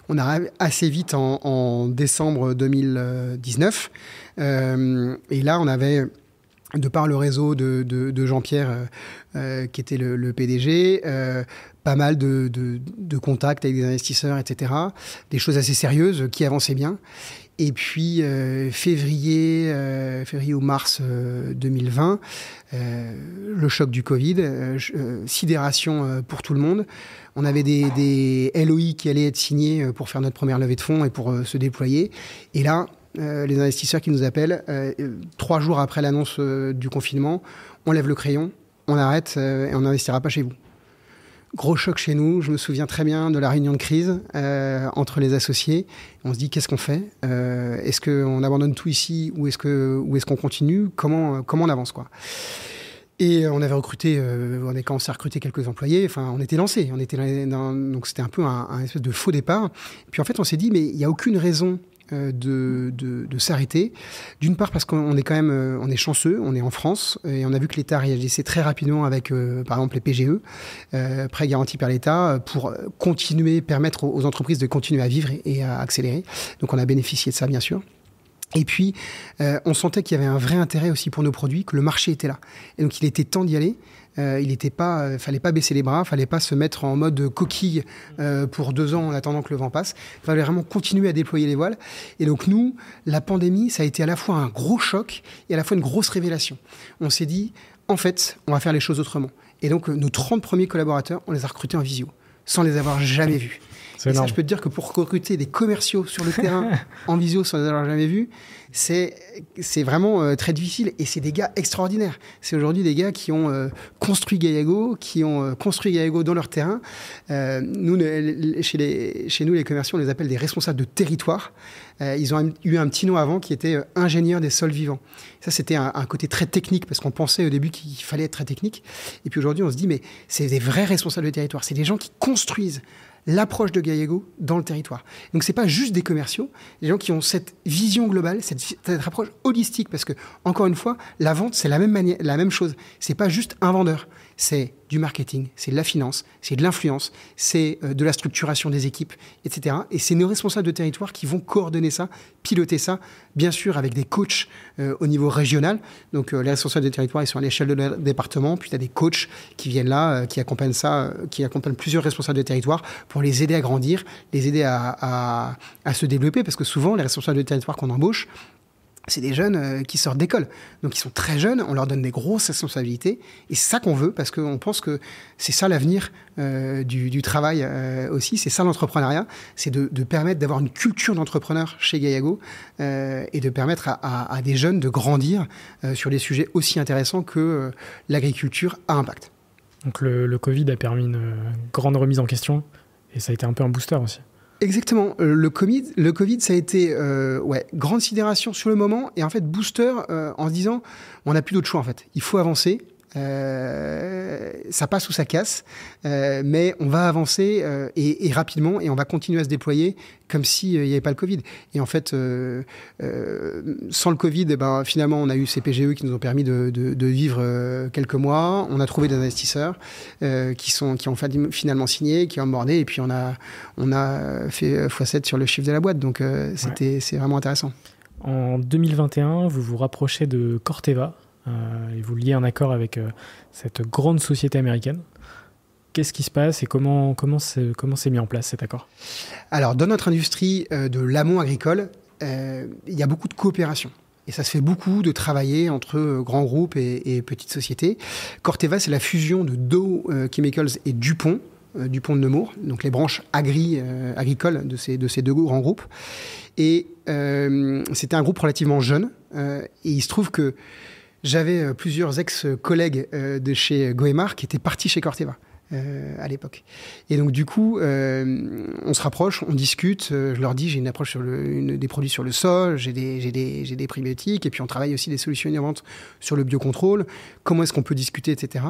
on arrive assez vite en décembre 2019. Et là, on avait, de par le réseau de Jean-Pierre, qui était le PDG, pas mal de contacts avec des investisseurs, etc., des choses assez sérieuses qui avançaient bien. Et puis, février ou mars 2020, le choc du Covid, sidération pour tout le monde. On avait des LOI qui allaient être signés pour faire notre première levée de fonds et pour se déployer. Et là, les investisseurs qui nous appellent, 3 jours après l'annonce du confinement, on lève le crayon, on arrête et on n'investira pas chez vous. Gros choc chez nous, je me souviens très bien de la réunion de crise entre les associés. On se dit, qu'est-ce qu'on fait ? Est-ce qu'on abandonne tout ici ou est-ce qu'on continue ? Comment on avance, quoi ? Et on avait recruté, on a commencé à recruter quelques employés, enfin on était lancé, donc c'était un peu un espèce de faux départ. Puis en fait on s'est dit, mais il n'y a aucune raison de s'arrêter. D'une part parce qu'on est quand même, on est chanceux, on est en France et on a vu que l'État réagissait très rapidement avec, par exemple, les PGE, prêts garantis par l'État, pour permettre aux entreprises de continuer à vivre et à accélérer. Donc on a bénéficié de ça, bien sûr. Et puis, on sentait qu'il y avait un vrai intérêt aussi pour nos produits, que le marché était là. Et donc, il était temps d'y aller. Fallait pas baisser les bras, fallait pas se mettre en mode coquille pour 2 ans en attendant que le vent passe. Il fallait vraiment continuer à déployer les voiles. Et donc, nous, la pandémie, ça a été à la fois un gros choc et à la fois une grosse révélation. On s'est dit, en fait, on va faire les choses autrement. Et donc, nos 30 premiers collaborateurs, on les a recrutés en visio, sans les avoir jamais vus. Et ça, je peux te dire que pour recruter des commerciaux sur le terrain en visio sans les avoir jamais vus, c'est vraiment très difficile. Et c'est des gars extraordinaires. C'est aujourd'hui des gars qui ont construit Gaillago, dans leur terrain. Chez nous, les commerciaux, on les appelle des responsables de territoire. Ils ont eu un petit nom avant qui était ingénieur des sols vivants. Ça, c'était un côté très technique parce qu'on pensait au début qu'il fallait être très technique. Et puis aujourd'hui, on se dit, mais c'est des vrais responsables de territoire. C'est des gens qui construisent l'approche de Gaillago dans le territoire. Donc, c'est pas juste des commerciaux, des gens qui ont cette vision globale, cette approche holistique, parce que, encore une fois, la vente, c'est la même chose. C'est pas juste un vendeur. C'est du marketing, c'est de la finance, c'est de l'influence, c'est de la structuration des équipes, etc. Et c'est nos responsables de territoire qui vont coordonner ça, piloter ça, bien sûr avec des coachs au niveau régional. Donc les responsables de territoire, ils sont à l'échelle de leur département, puis tu as des coachs qui viennent là, qui accompagnent plusieurs responsables de territoire pour les aider à grandir, les aider à se développer, parce que souvent, les responsables de territoire qu'on embauche, c'est des jeunes qui sortent d'école. Donc, ils sont très jeunes, on leur donne des grosses responsabilités. Et c'est ça qu'on veut, parce qu'on pense que c'est ça l'avenir du travail aussi. C'est ça l'entrepreneuriat. C'est de permettre d'avoir une culture d'entrepreneur chez Gaillago et de permettre à des jeunes de grandir sur des sujets aussi intéressants que l'agriculture à impact. Donc, le Covid a permis une grande remise en question et ça a été un peu un booster aussi. Exactement. Le Covid, ça a été grande sidération sur le moment et en fait booster en se disant on n'a plus d'autre choix en fait. Il faut avancer. Ça passe ou ça casse, mais on va avancer et rapidement et on va continuer à se déployer comme s'il n'y avait pas le Covid. Et en fait, sans le Covid, finalement, on a eu ces PGE qui nous ont permis de vivre quelques mois. On a trouvé des investisseurs qui ont finalement signé, qui ont abordé, et puis on a fait x7 sur le chiffre de la boîte. Donc c'est vraiment intéressant. En 2021, vous vous rapprochez de Corteva. Et vous liez un accord avec cette grande société américaine. Qu'est-ce qui se passe et comment c'est mis en place cet accord ? Alors, dans notre industrie de l'amont agricole, il y a beaucoup de coopération. Et ça se fait beaucoup de travailler entre grands groupes et petites sociétés. Corteva, c'est la fusion de Dow Chemicals et DuPont de Nemours, donc les branches agricoles de ces deux grands groupes. Et c'était un groupe relativement jeune. Et il se trouve que j'avais plusieurs ex-collègues de chez Goemar qui étaient partis chez Corteva à l'époque. Et donc, du coup, on se rapproche, on discute. Je leur dis, j'ai une approche sur des produits sur le sol, j'ai des prébiotiques, et puis on travaille aussi des solutions innovantes sur le biocontrôle. Comment est-ce qu'on peut discuter, etc.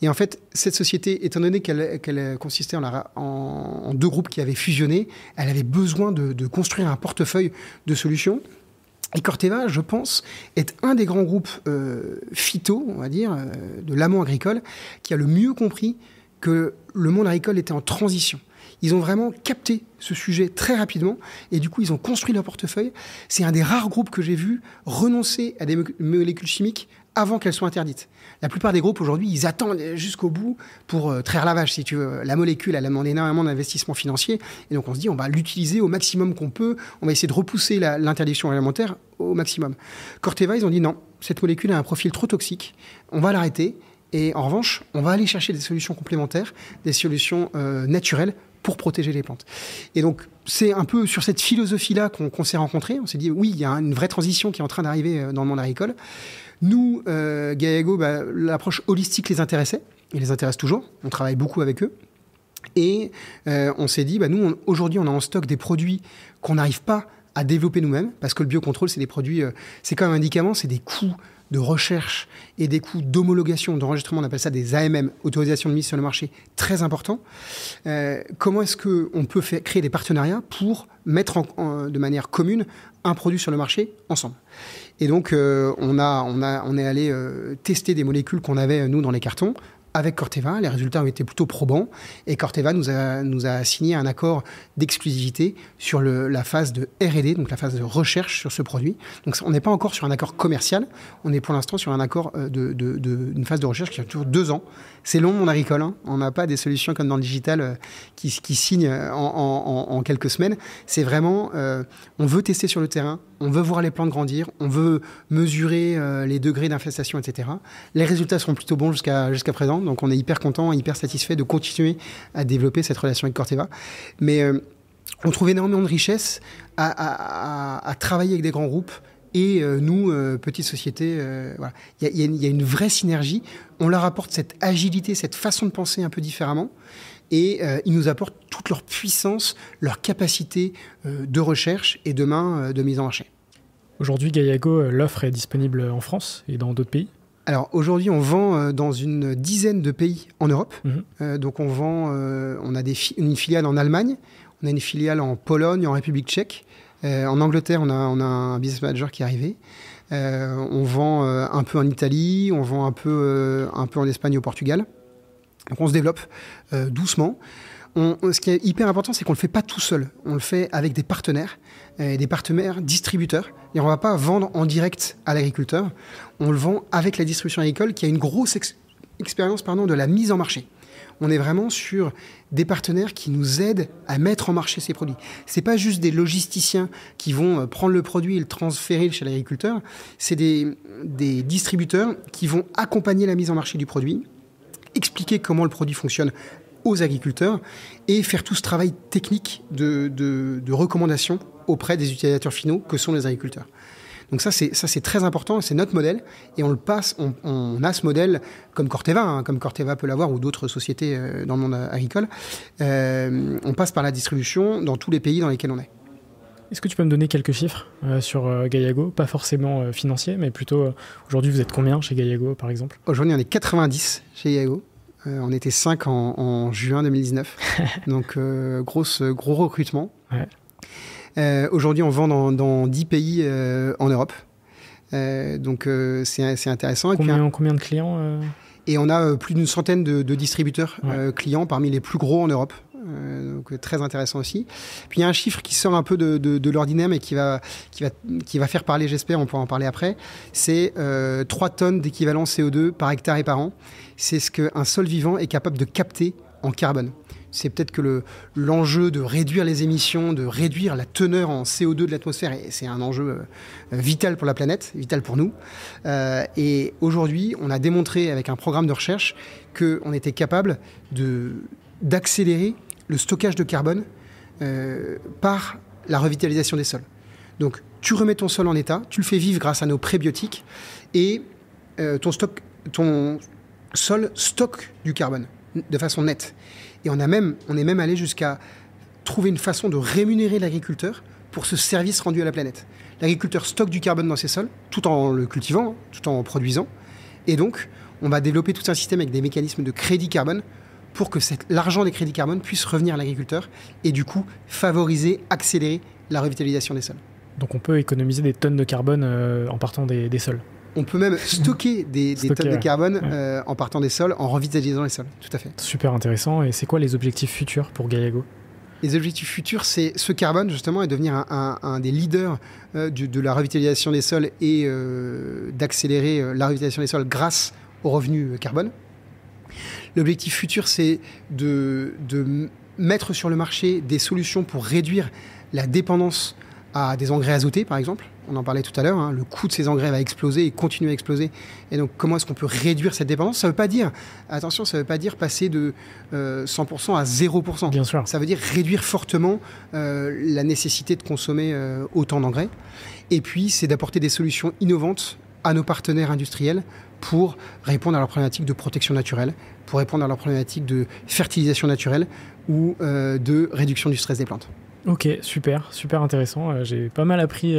Et en fait, cette société, étant donné qu'elle consistait en deux groupes qui avaient fusionné, elle avait besoin de construire un portefeuille de solutions. Et Corteva, je pense, est un des grands groupes phyto, on va dire, de l'amont agricole, qui a le mieux compris que le monde agricole était en transition. Ils ont vraiment capté ce sujet très rapidement et du coup, ils ont construit leur portefeuille. C'est un des rares groupes que j'ai vu renoncer à des molécules chimiques avant qu'elles soient interdites. La plupart des groupes, aujourd'hui, ils attendent jusqu'au bout pour traire la vache, si tu veux. La molécule, elle a demandé énormément d'investissement financier. Et donc, on se dit, on va l'utiliser au maximum qu'on peut. On va essayer de repousser l'interdiction réglementaire au maximum. Corteva, ils ont dit, non, cette molécule a un profil trop toxique. On va l'arrêter. Et en revanche, on va aller chercher des solutions complémentaires, des solutions naturelles pour protéger les plantes. Et donc, c'est un peu sur cette philosophie-là qu'on s'est rencontrés. On s'est dit, oui, il y a une vraie transition qui est en train d'arriver dans le monde agricole. Nous, Gaillago, l'approche holistique les intéressait. Il les intéresse toujours. On travaille beaucoup avec eux. Et on s'est dit, nous, aujourd'hui, on a en stock des produits qu'on n'arrive pas à développer nous-mêmes, parce que le biocontrôle, c'est des produits, c'est comme un médicament, c'est des coûts de recherche et des coûts d'homologation, d'enregistrement, on appelle ça des AMM, autorisation de mise sur le marché, très importants. Comment est-ce qu'on peut créer des partenariats pour mettre de manière commune un produit sur le marché ensemble ? Et donc, on est allé tester des molécules qu'on avait, nous, dans les cartons, avec Corteva. Les résultats ont été plutôt probants et Corteva nous a signé un accord d'exclusivité sur la phase de R&D, donc la phase de recherche sur ce produit. Donc on n'est pas encore sur un accord commercial, on est pour l'instant sur un accord d'une phase de recherche qui a toujours 2 ans. C'est long, mon agricole, hein. On n'a pas des solutions comme dans le digital qui signent en quelques semaines. C'est vraiment, on veut tester sur le terrain, on veut voir les plantes grandir, on veut mesurer les degrés d'infestation, etc. Les résultats seront plutôt bons jusqu'à présent. Donc on est hyper content, hyper satisfait de continuer à développer cette relation avec Corteva. Mais on trouve énormément de richesse à travailler avec des grands groupes et nous, petites sociétés. Voilà. Il y a une vraie synergie. On leur apporte cette agilité, cette façon de penser un peu différemment. Et ils nous apportent toute leur puissance, leur capacité de recherche et demain de mise en marché. Aujourd'hui, Gaillago, l'offre est disponible en France et dans d'autres pays ? Alors aujourd'hui, on vend dans une dizaine de pays en Europe. Donc on vend, on a une filiale en Allemagne, on a une filiale en Pologne, en République tchèque. En Angleterre, on a un business manager qui est arrivé. On vend un peu en Italie, on vend un peu en Espagne et au Portugal. Donc on se développe doucement. Ce qui est hyper important, c'est qu'on ne le fait pas tout seul. On le fait avec des partenaires distributeurs. Et on ne va pas vendre en direct à l'agriculteur. On le vend avec la distribution agricole qui a une grosse expérience de la mise en marché. On est vraiment sur des partenaires qui nous aident à mettre en marché ces produits. Ce n'est pas juste des logisticiens qui vont prendre le produit et le transférer chez l'agriculteur. C'est des distributeurs qui vont accompagner la mise en marché du produit, expliquer comment le produit fonctionne aux agriculteurs et faire tout ce travail technique de recommandation auprès des utilisateurs finaux que sont les agriculteurs. Donc ça c'est très important, c'est notre modèle, et on le passe, on a ce modèle comme Corteva, comme Corteva peut l'avoir, ou d'autres sociétés dans le monde agricole. On passe par la distribution dans tous les pays dans lesquels on est. Est-ce que tu peux me donner quelques chiffres sur Gaillago? Pas forcément financiers, mais plutôt aujourd'hui, vous êtes combien chez Gaillago, par exemple? Aujourd'hui, on est 90 chez Gaillago. On était 5 en juin 2019. Donc, gros recrutement. Ouais. Aujourd'hui, on vend dans 10 pays en Europe. Donc, c'est intéressant. Combien de clients Et on a plus d'une centaine de distributeurs clients parmi les plus gros en Europe. Donc très intéressant aussi. Puis il y a un chiffre qui sort un peu de l'ordinaire mais qui va faire parler, j'espère, on pourra en parler après. C'est 3 tonnes d'équivalent CO2 par hectare et par an. C'est ce qu'un sol vivant est capable de capter en carbone. C'est peut-être que l'enjeu de réduire les émissions, de réduire la teneur en CO2 de l'atmosphère, et c'est un enjeu vital pour la planète, vital pour nous. Et aujourd'hui, on a démontré avec un programme de recherche qu'on était capable d'accélérer le stockage de carbone par la revitalisation des sols. Donc, tu remets ton sol en état, tu le fais vivre grâce à nos prébiotiques, et ton sol stocke du carbone de façon nette. Et on est même allé jusqu'à trouver une façon de rémunérer l'agriculteur pour ce service rendu à la planète. L'agriculteur stocke du carbone dans ses sols, tout en le cultivant, tout en produisant. Et donc, on va développer tout un système avec des mécanismes de crédit carbone pour que l'argent des crédits carbone puisse revenir à l'agriculteur et du coup favoriser, accélérer la revitalisation des sols. Donc on peut économiser des tonnes de carbone en partant des sols. On peut même stocker des tonnes de carbone en partant des sols, en revitalisant les sols, tout à fait. Super intéressant. Et c'est quoi les objectifs futurs pour Gaillago? Les objectifs futurs, c'est ce carbone justement et devenir un des leaders de la revitalisation des sols et d'accélérer la revitalisation des sols grâce aux revenus carbone. L'objectif futur, c'est de mettre sur le marché des solutions pour réduire la dépendance à des engrais azotés, par exemple. On en parlait tout à l'heure, le coût de ces engrais va exploser et continue à exploser. Et donc, comment est-ce qu'on peut réduire cette dépendance? Ça ne veut pas dire, attention, ça ne veut pas dire passer de 100% à 0%. Bien sûr. Ça veut dire réduire fortement la nécessité de consommer autant d'engrais. Et puis, c'est d'apporter des solutions innovantes à nos partenaires industriels pour répondre à leurs problématiques de protection naturelle, pour répondre à leurs problématiques de fertilisation naturelle ou de réduction du stress des plantes. Ok, super intéressant. J'ai pas mal appris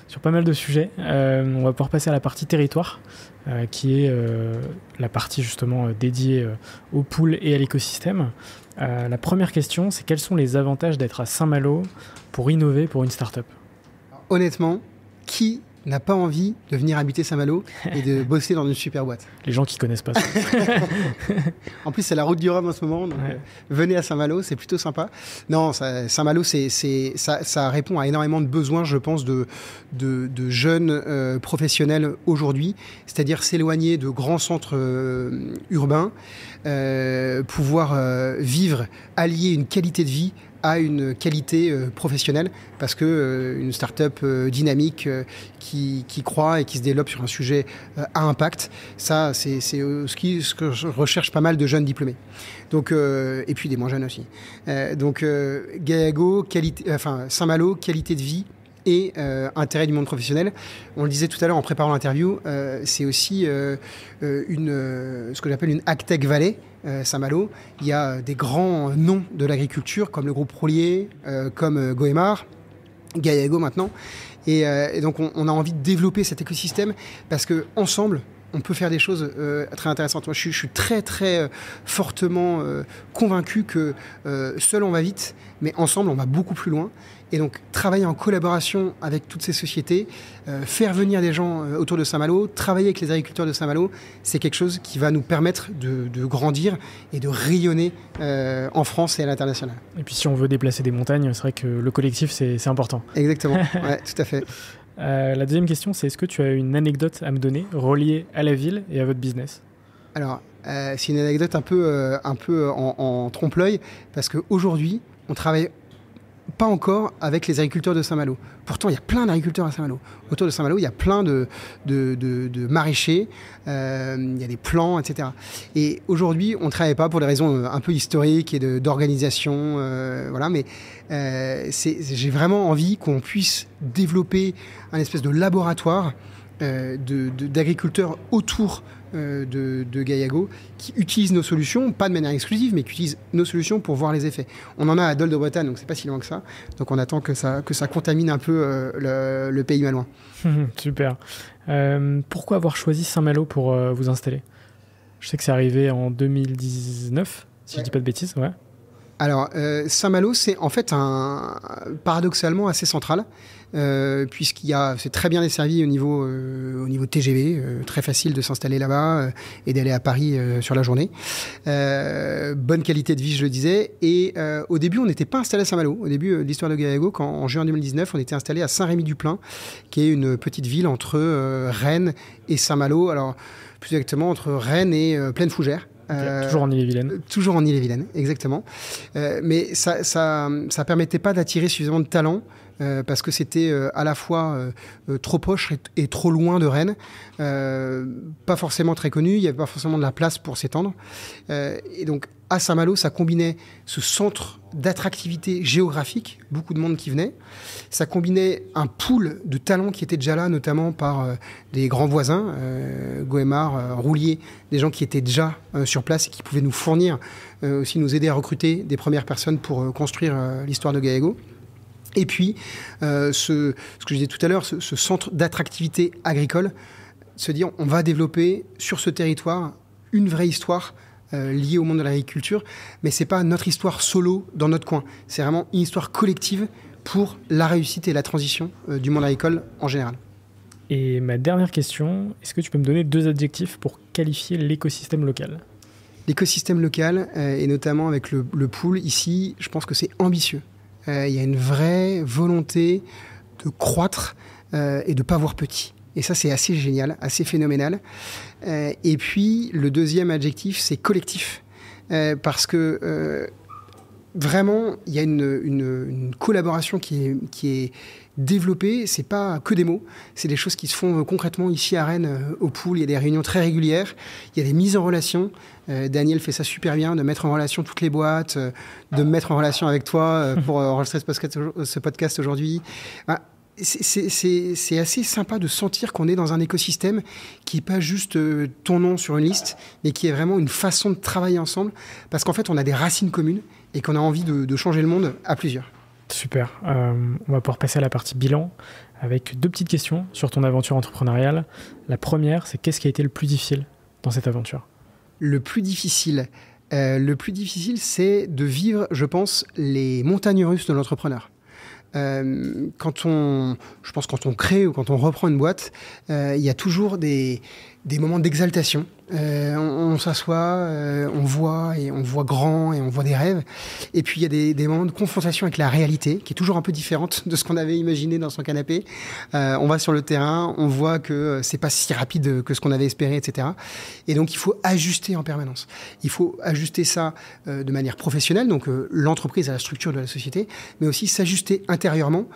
sur pas mal de sujets. On va pouvoir passer à la partie territoire, qui est la partie justement dédiée aux poules et à l'écosystème. La première question, c'est quels sont les avantages d'être à Saint-Malo pour innover pour une start-up? Honnêtement, qui n'a pas envie de venir habiter Saint-Malo et de bosser dans une super boîte? Les gens qui connaissent pas ça. En plus, c'est la route du Rhum en ce moment, donc venez à Saint-Malo, c'est plutôt sympa. Non, Saint-Malo, ça répond à énormément de besoins, je pense, de jeunes professionnels aujourd'hui, c'est-à-dire s'éloigner de grands centres urbains, pouvoir vivre, allier une qualité de vie à une qualité professionnelle, parce que une start-up dynamique qui croît et qui se développe sur un sujet à impact, ça c'est ce que je recherche pas mal de jeunes diplômés. Donc et puis des moins jeunes aussi. Donc Gaillago, Saint-Malo, qualité de vie et intérêt du monde professionnel. On le disait tout à l'heure en préparant l'interview, c'est aussi ce que j'appelle une AgTech Valley. Saint-Malo, il y a des grands noms de l'agriculture comme le groupe Prolier, comme Goemar, Gaillago maintenant. Et donc on a envie de développer cet écosystème parce qu'ensemble, on peut faire des choses très intéressantes. Moi, je suis très, très fortement convaincu que seul on va vite, mais ensemble, on va beaucoup plus loin. Et donc, travailler en collaboration avec toutes ces sociétés, faire venir des gens autour de Saint-Malo, travailler avec les agriculteurs de Saint-Malo, c'est quelque chose qui va nous permettre de grandir et de rayonner en France et à l'international. Et puis, si on veut déplacer des montagnes, c'est vrai que le collectif, c'est important. Exactement, ouais, tout à fait. La deuxième question, c'est est-ce que tu as une anecdote à me donner reliée à la ville et à votre business? Alors, c'est une anecdote un peu en trompe-l'œil, parce qu'aujourd'hui, on travaille pas encore avec les agriculteurs de Saint-Malo. Pourtant, il y a plein d'agriculteurs à Saint-Malo. Autour de Saint-Malo, il y a plein de maraîchers, il y a des plants, etc. Et aujourd'hui, on ne travaille pas pour des raisons un peu historiques et d'organisation, voilà, mais j'ai vraiment envie qu'on puisse développer un espèce de laboratoire d'agriculteurs autour de Gaillago qui utilisent nos solutions, pas de manière exclusive, mais qui utilisent nos solutions pour voir les effets. On en a à Dol de Bretagne, donc c'est pas si loin que ça. Donc on attend que ça contamine un peu le pays malouin. Super. Pourquoi avoir choisi Saint-Malo pour vous installer? Je sais que c'est arrivé en 2019, si je dis pas de bêtises. Ouais. Alors, Saint-Malo, c'est en fait paradoxalement assez central, c'est très bien desservi au niveau TGV, très facile de s'installer là-bas et d'aller à Paris sur la journée. Bonne qualité de vie, je le disais. Et au début, on n'était pas installé à Saint-Malo. Au début de l'histoire de Gaillago, en juin 2019, on était installé à Saint-Rémy-du-Plain, qui est une petite ville entre Rennes et Saint-Malo. Alors, plus exactement, entre Rennes et Plaine-Fougère. Toujours en Ille-et-Vilaine. Toujours en Ille-et-Vilaine, exactement. Mais ça permettait pas d'attirer suffisamment de talents parce que c'était à la fois trop proche et trop loin de Rennes, pas forcément très connu, il n'y avait pas forcément de la place pour s'étendre. Et donc à Saint-Malo, ça combinait ce centre d'attractivité géographique, beaucoup de monde qui venait. Ça combinait un pool de talents qui étaient déjà là, notamment par des grands voisins, Goemar, Roulier, des gens qui étaient déjà sur place et qui pouvaient nous fournir, aussi nous aider à recruter des premières personnes pour construire l'histoire de Gaillago. Et puis, ce que je disais tout à l'heure, ce centre d'attractivité agricole, se dire on va développer sur ce territoire une vraie histoire liée au monde de l'agriculture, mais c'est pas notre histoire solo dans notre coin, c'est vraiment une histoire collective pour la réussite et la transition du monde agricole en général. Et ma dernière question, est-ce que tu peux me donner 2 adjectifs pour qualifier l'écosystème local? L'écosystème local, et notamment avec le pool, ici, je pense que c'est ambitieux. Il y a une vraie volonté de croître et de ne pas voir petit. Et ça, c'est assez génial, assez phénoménal. Et puis, le deuxième adjectif, c'est collectif. Parce que vraiment, il y a une collaboration qui est développée. C'est pas que des mots, c'est des choses qui se font concrètement ici à Rennes, au pool. Il y a des réunions très régulières, il y a des mises en relation. Daniel fait ça super bien, de mettre en relation toutes les boîtes, de me mettre en relation avec toi pour enregistrer ce podcast aujourd'hui. C'est assez sympa de sentir qu'on est dans un écosystème qui n'est pas juste ton nom sur une liste, mais qui est vraiment une façon de travailler ensemble, parce qu'en fait, on a des racines communes et qu'on a envie de changer le monde à plusieurs. Super. On va pouvoir passer à la partie bilan avec 2 petites questions sur ton aventure entrepreneuriale. La première, c'est qu'est-ce qui a été le plus difficile dans cette aventure? Le plus difficile, c'est de vivre, je pense, les montagnes russes de l'entrepreneur. Quand on crée ou quand on reprend une boîte, il y a toujours des moments d'exaltation. On s'assoit, on voit grand et on voit des rêves. Et puis il y a des moments de confrontation avec la réalité qui est toujours un peu différente de ce qu'on avait imaginé dans son canapé. On va sur le terrain, on voit que c'est pas si rapide que ce qu'on avait espéré, etc. Et donc il faut ajuster en permanence. Il faut ajuster ça de manière professionnelle, donc l'entreprise à la structure de la société, mais aussi s'ajuster intérieurement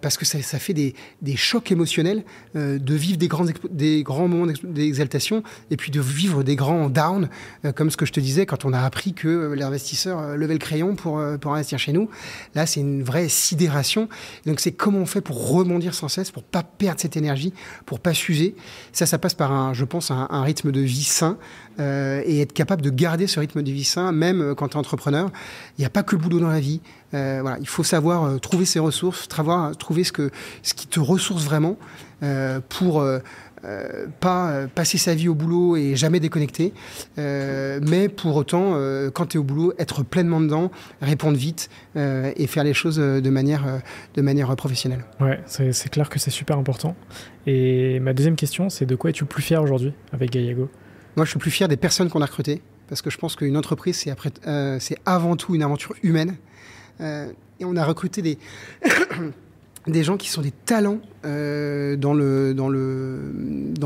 parce que ça fait des chocs émotionnels de vivre des grands moments d'exaltation et puis de vivre des grands downs, comme ce que je te disais quand on a appris que l'investisseur levait le crayon pour investir chez nous. Là, c'est une vraie sidération. Et donc, c'est comment on fait pour rebondir sans cesse, pour pas perdre cette énergie, pour pas s'user. Ça passe par un rythme de vie sain et être capable de garder ce rythme de vie sain, même quand tu es entrepreneur. Il n'y a pas que le boulot dans la vie. Voilà, il faut savoir trouver ses ressources, trouver ce qui te ressource vraiment pour pas passer sa vie au boulot et jamais déconnecter, mais pour autant, quand tu es au boulot, être pleinement dedans, répondre vite et faire les choses de manière professionnelle. Ouais, c'est clair que c'est super important. Et ma deuxième question, c'est de quoi es-tu le plus fier aujourd'hui avec Gaillago? Moi, je suis plus fier des personnes qu'on a recrutées, parce que je pense qu'une entreprise, c'est avant tout une aventure humaine. Et on a recruté des gens qui sont des talents dans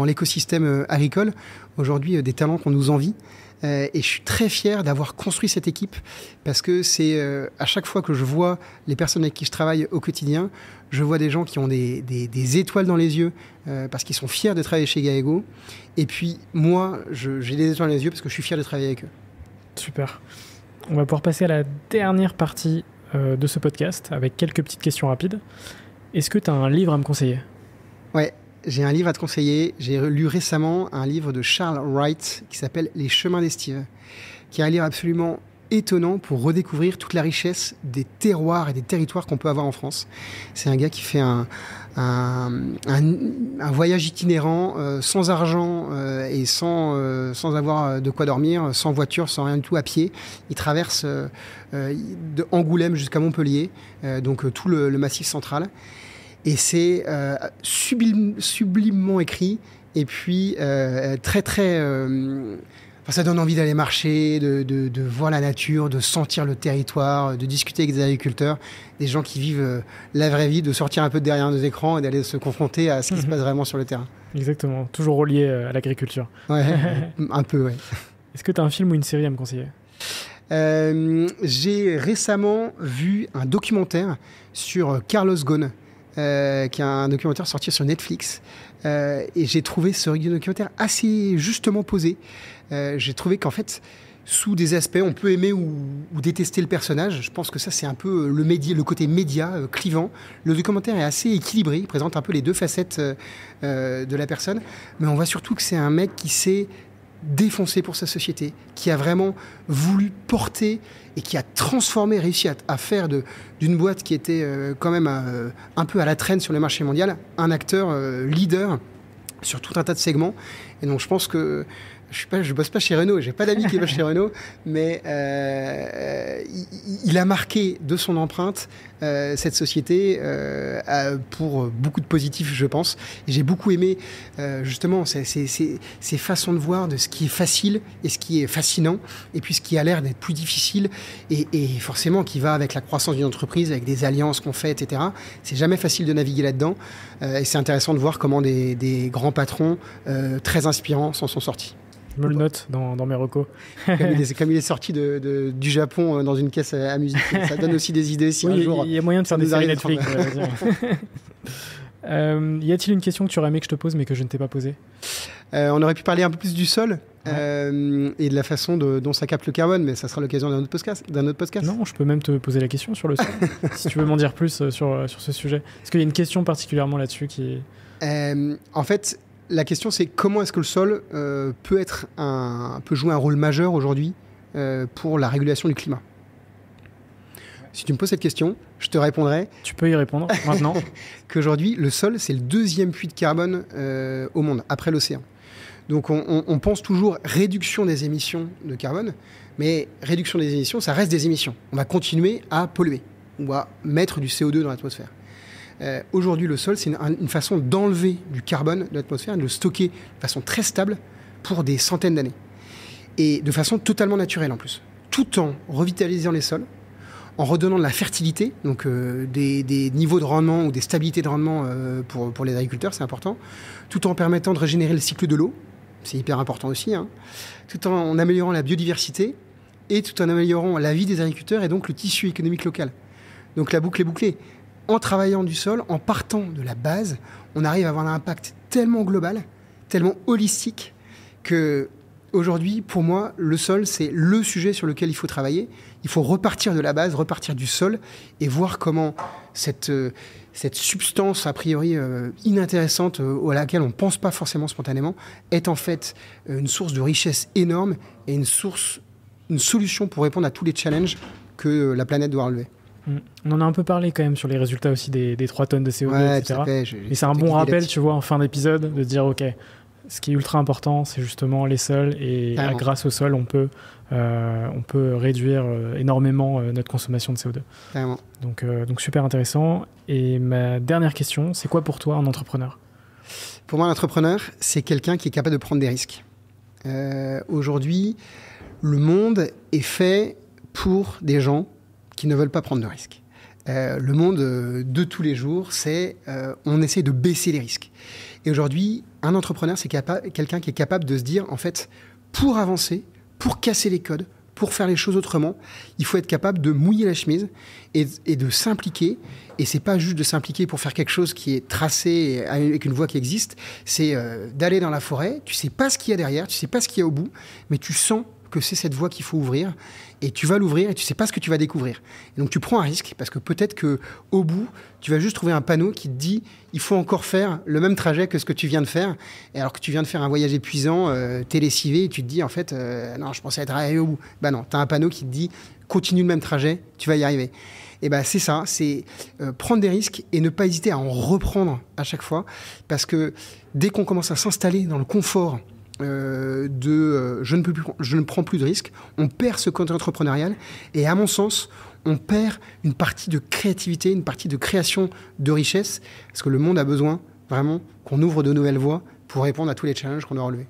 l'écosystème agricole. Aujourd'hui, des talents qu'on nous envie. Et je suis très fier d'avoir construit cette équipe parce que c'est à chaque fois que je vois les personnes avec qui je travaille au quotidien, je vois des gens qui ont des étoiles dans les yeux parce qu'ils sont fiers de travailler chez Gaiago. Et puis moi, j'ai des étoiles dans les yeux parce que je suis fier de travailler avec eux. Super. On va pouvoir passer à la dernière partie de ce podcast avec quelques petites questions rapides. Est-ce que tu as un livre à me conseiller ? Ouais. J'ai un livre à te conseiller. J'ai lu récemment un livre de Charles Wright qui s'appelle Les Chemins d'Estive, qui est un livre absolument étonnant pour redécouvrir toute la richesse des terroirs et des territoires qu'on peut avoir en France. C'est un gars qui fait un voyage itinérant sans argent et sans avoir de quoi dormir, sans voiture, sans rien du tout, à pied. Il traverse de Angoulême jusqu'à Montpellier, donc tout le massif central. Et c'est sublimement écrit, et puis très, très... ça donne envie d'aller marcher, de voir la nature, de sentir le territoire, de discuter avec des agriculteurs, des gens qui vivent la vraie vie, de sortir un peu derrière nos écrans et d'aller se confronter à ce qui se passe vraiment sur le terrain. Exactement, toujours relié à l'agriculture. Ouais, un peu, ouais. Est-ce que tu as un film ou une série à me conseiller ? J'ai récemment vu un documentaire sur Carlos Ghosn, qui est un documentaire sorti sur Netflix. Et j'ai trouvé ce documentaire assez justement posé. J'ai trouvé qu'en fait, sous des aspects, on peut aimer ou détester le personnage. Je pense que ça, c'est un peu le côté média clivant. Le documentaire est assez équilibré. Il présente un peu les deux facettes de la personne. Mais on voit surtout que c'est un mec qui s'est défoncé pour sa société, qui a vraiment voulu porter et qui a transformé, réussi à faire d'une boîte qui était quand même un peu à la traîne sur le marché mondial, un acteur leader sur tout un tas de segments. Et donc je pense que je bosse pas chez Renault, j'ai pas d'amis qui bossent chez Renault, mais il a marqué de son empreinte cette société pour beaucoup de positifs, je pense. Et j'ai beaucoup aimé justement ces façons de voir de ce qui est facile et ce qui est fascinant, et puis ce qui a l'air d'être plus difficile et forcément qui va avec la croissance d'une entreprise, avec des alliances qu'on fait, etc. C'est jamais facile de naviguer là-dedans, et c'est intéressant de voir comment des grands patrons très inspirants s'en sont sortis. Je me le note dans mes recos. Comme il est sorti du Japon dans une caisse à musique. Ça donne aussi des idées si un jour... Il y a moyen de faire des séries Netflix. Y a-t-il une question que tu aurais aimé que je te pose mais que je ne t'ai pas posée ? On aurait pu parler un peu plus du sol et de la façon dont ça capte le carbone, mais ça sera l'occasion d'un autre podcast. Non, je peux même te poser la question sur le sol, si tu veux m'en dire plus sur ce sujet. Est-ce qu'il y a une question particulièrement là-dessus qui... En fait... La question, c'est comment est-ce que le sol peut jouer un rôle majeur aujourd'hui pour la régulation du climat. Si tu me poses cette question, je te répondrai... Tu peux y répondre maintenant. Qu'aujourd'hui, le sol, c'est le deuxième puits de carbone au monde, après l'océan. Donc on pense toujours réduction des émissions de carbone, mais réduction des émissions, ça reste des émissions. On va continuer à polluer. On va mettre du CO2 dans l'atmosphère. Aujourd'hui, le sol, c'est une façon d'enlever du carbone de l'atmosphère et de le stocker de façon très stable pour des centaines d'années. Et de façon totalement naturelle en plus. Tout en revitalisant les sols, en redonnant de la fertilité, donc des niveaux de rendement ou des stabilités de rendement pour les agriculteurs, c'est important, tout en permettant de régénérer le cycle de l'eau, c'est hyper important aussi, hein, tout en améliorant la biodiversité et tout en améliorant la vie des agriculteurs et donc le tissu économique local. Donc la boucle est bouclée. En travaillant du sol, en partant de la base, on arrive à avoir un impact tellement global, tellement holistique, que aujourd'hui, pour moi, le sol, c'est le sujet sur lequel il faut travailler. Il faut repartir de la base, repartir du sol, et voir comment cette substance, a priori inintéressante, à laquelle on ne pense pas forcément spontanément, est en fait une source de richesse énorme et une solution pour répondre à tous les challenges que la planète doit relever. On en a un peu parlé quand même sur les résultats aussi des 3 tonnes de CO2, ouais, etc. Mais c'est un bon rappel, tu vois, en fin d'épisode, de dire, OK, ce qui est ultra important, c'est justement les sols, et grâce au sol, on peut réduire énormément notre consommation de CO2. Carrément. Donc super intéressant. Et ma dernière question, c'est quoi pour toi un entrepreneur ? Pour moi, un entrepreneur, c'est quelqu'un qui est capable de prendre des risques. Aujourd'hui, le monde est fait pour des gens qui ne veulent pas prendre de risques. Le monde de tous les jours, c'est on essaie de baisser les risques. Et aujourd'hui, un entrepreneur, c'est quelqu'un qui est capable de se dire, en fait, pour avancer, pour casser les codes, pour faire les choses autrement, il faut être capable de mouiller la chemise et de s'impliquer. Et c'est pas juste de s'impliquer pour faire quelque chose qui est tracé avec une voie qui existe. C'est d'aller dans la forêt. Tu sais pas ce qu'il y a derrière, tu sais pas ce qu'il y a au bout, mais tu sens que c'est cette voie qu'il faut ouvrir. Et tu vas l'ouvrir et tu sais pas ce que tu vas découvrir. Et donc tu prends un risque parce que peut-être que au bout, tu vas juste trouver un panneau qui te dit il faut encore faire le même trajet que ce que tu viens de faire. Et alors que tu viens de faire un voyage épuisant, t'es lessivé et tu te dis en fait non, je pensais être arrivé au bout. Bah non, t'as un panneau qui te dit continue le même trajet, tu vas y arriver. Et ben c'est ça, c'est prendre des risques et ne pas hésiter à en reprendre à chaque fois parce que dès qu'on commence à s'installer dans le confort je ne prends plus de risques, on perd ce côté entrepreneurial et à mon sens on perd une partie de créativité, une partie de création de richesse parce que le monde a besoin vraiment qu'on ouvre de nouvelles voies pour répondre à tous les challenges qu'on aura relevés.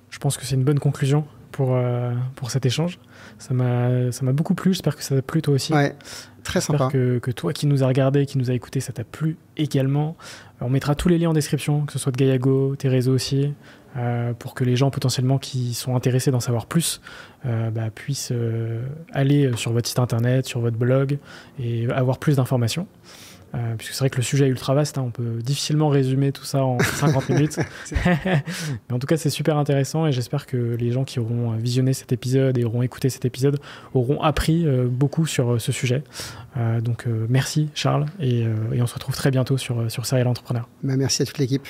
Je pense que c'est une bonne conclusion pour cet échange. Ça m'a beaucoup plu, j'espère que ça t'a plu toi aussi. Ouais, très sympa. J'espère que toi qui nous as regardé, qui nous a écouté, ça t'a plu également. On mettra tous les liens en description, que ce soit de Gaillago, tes réseaux aussi, pour que les gens potentiellement qui sont intéressés d'en savoir plus puissent aller sur votre site internet, sur votre blog et avoir plus d'informations. Puisque c'est vrai que le sujet est ultra vaste, hein, on peut difficilement résumer tout ça en 50 minutes. Mais en tout cas, c'est super intéressant et j'espère que les gens qui auront visionné cet épisode et auront écouté cet épisode auront appris beaucoup sur ce sujet. Donc merci Charles et on se retrouve très bientôt sur Serial Entrepreneur. Merci à toute l'équipe.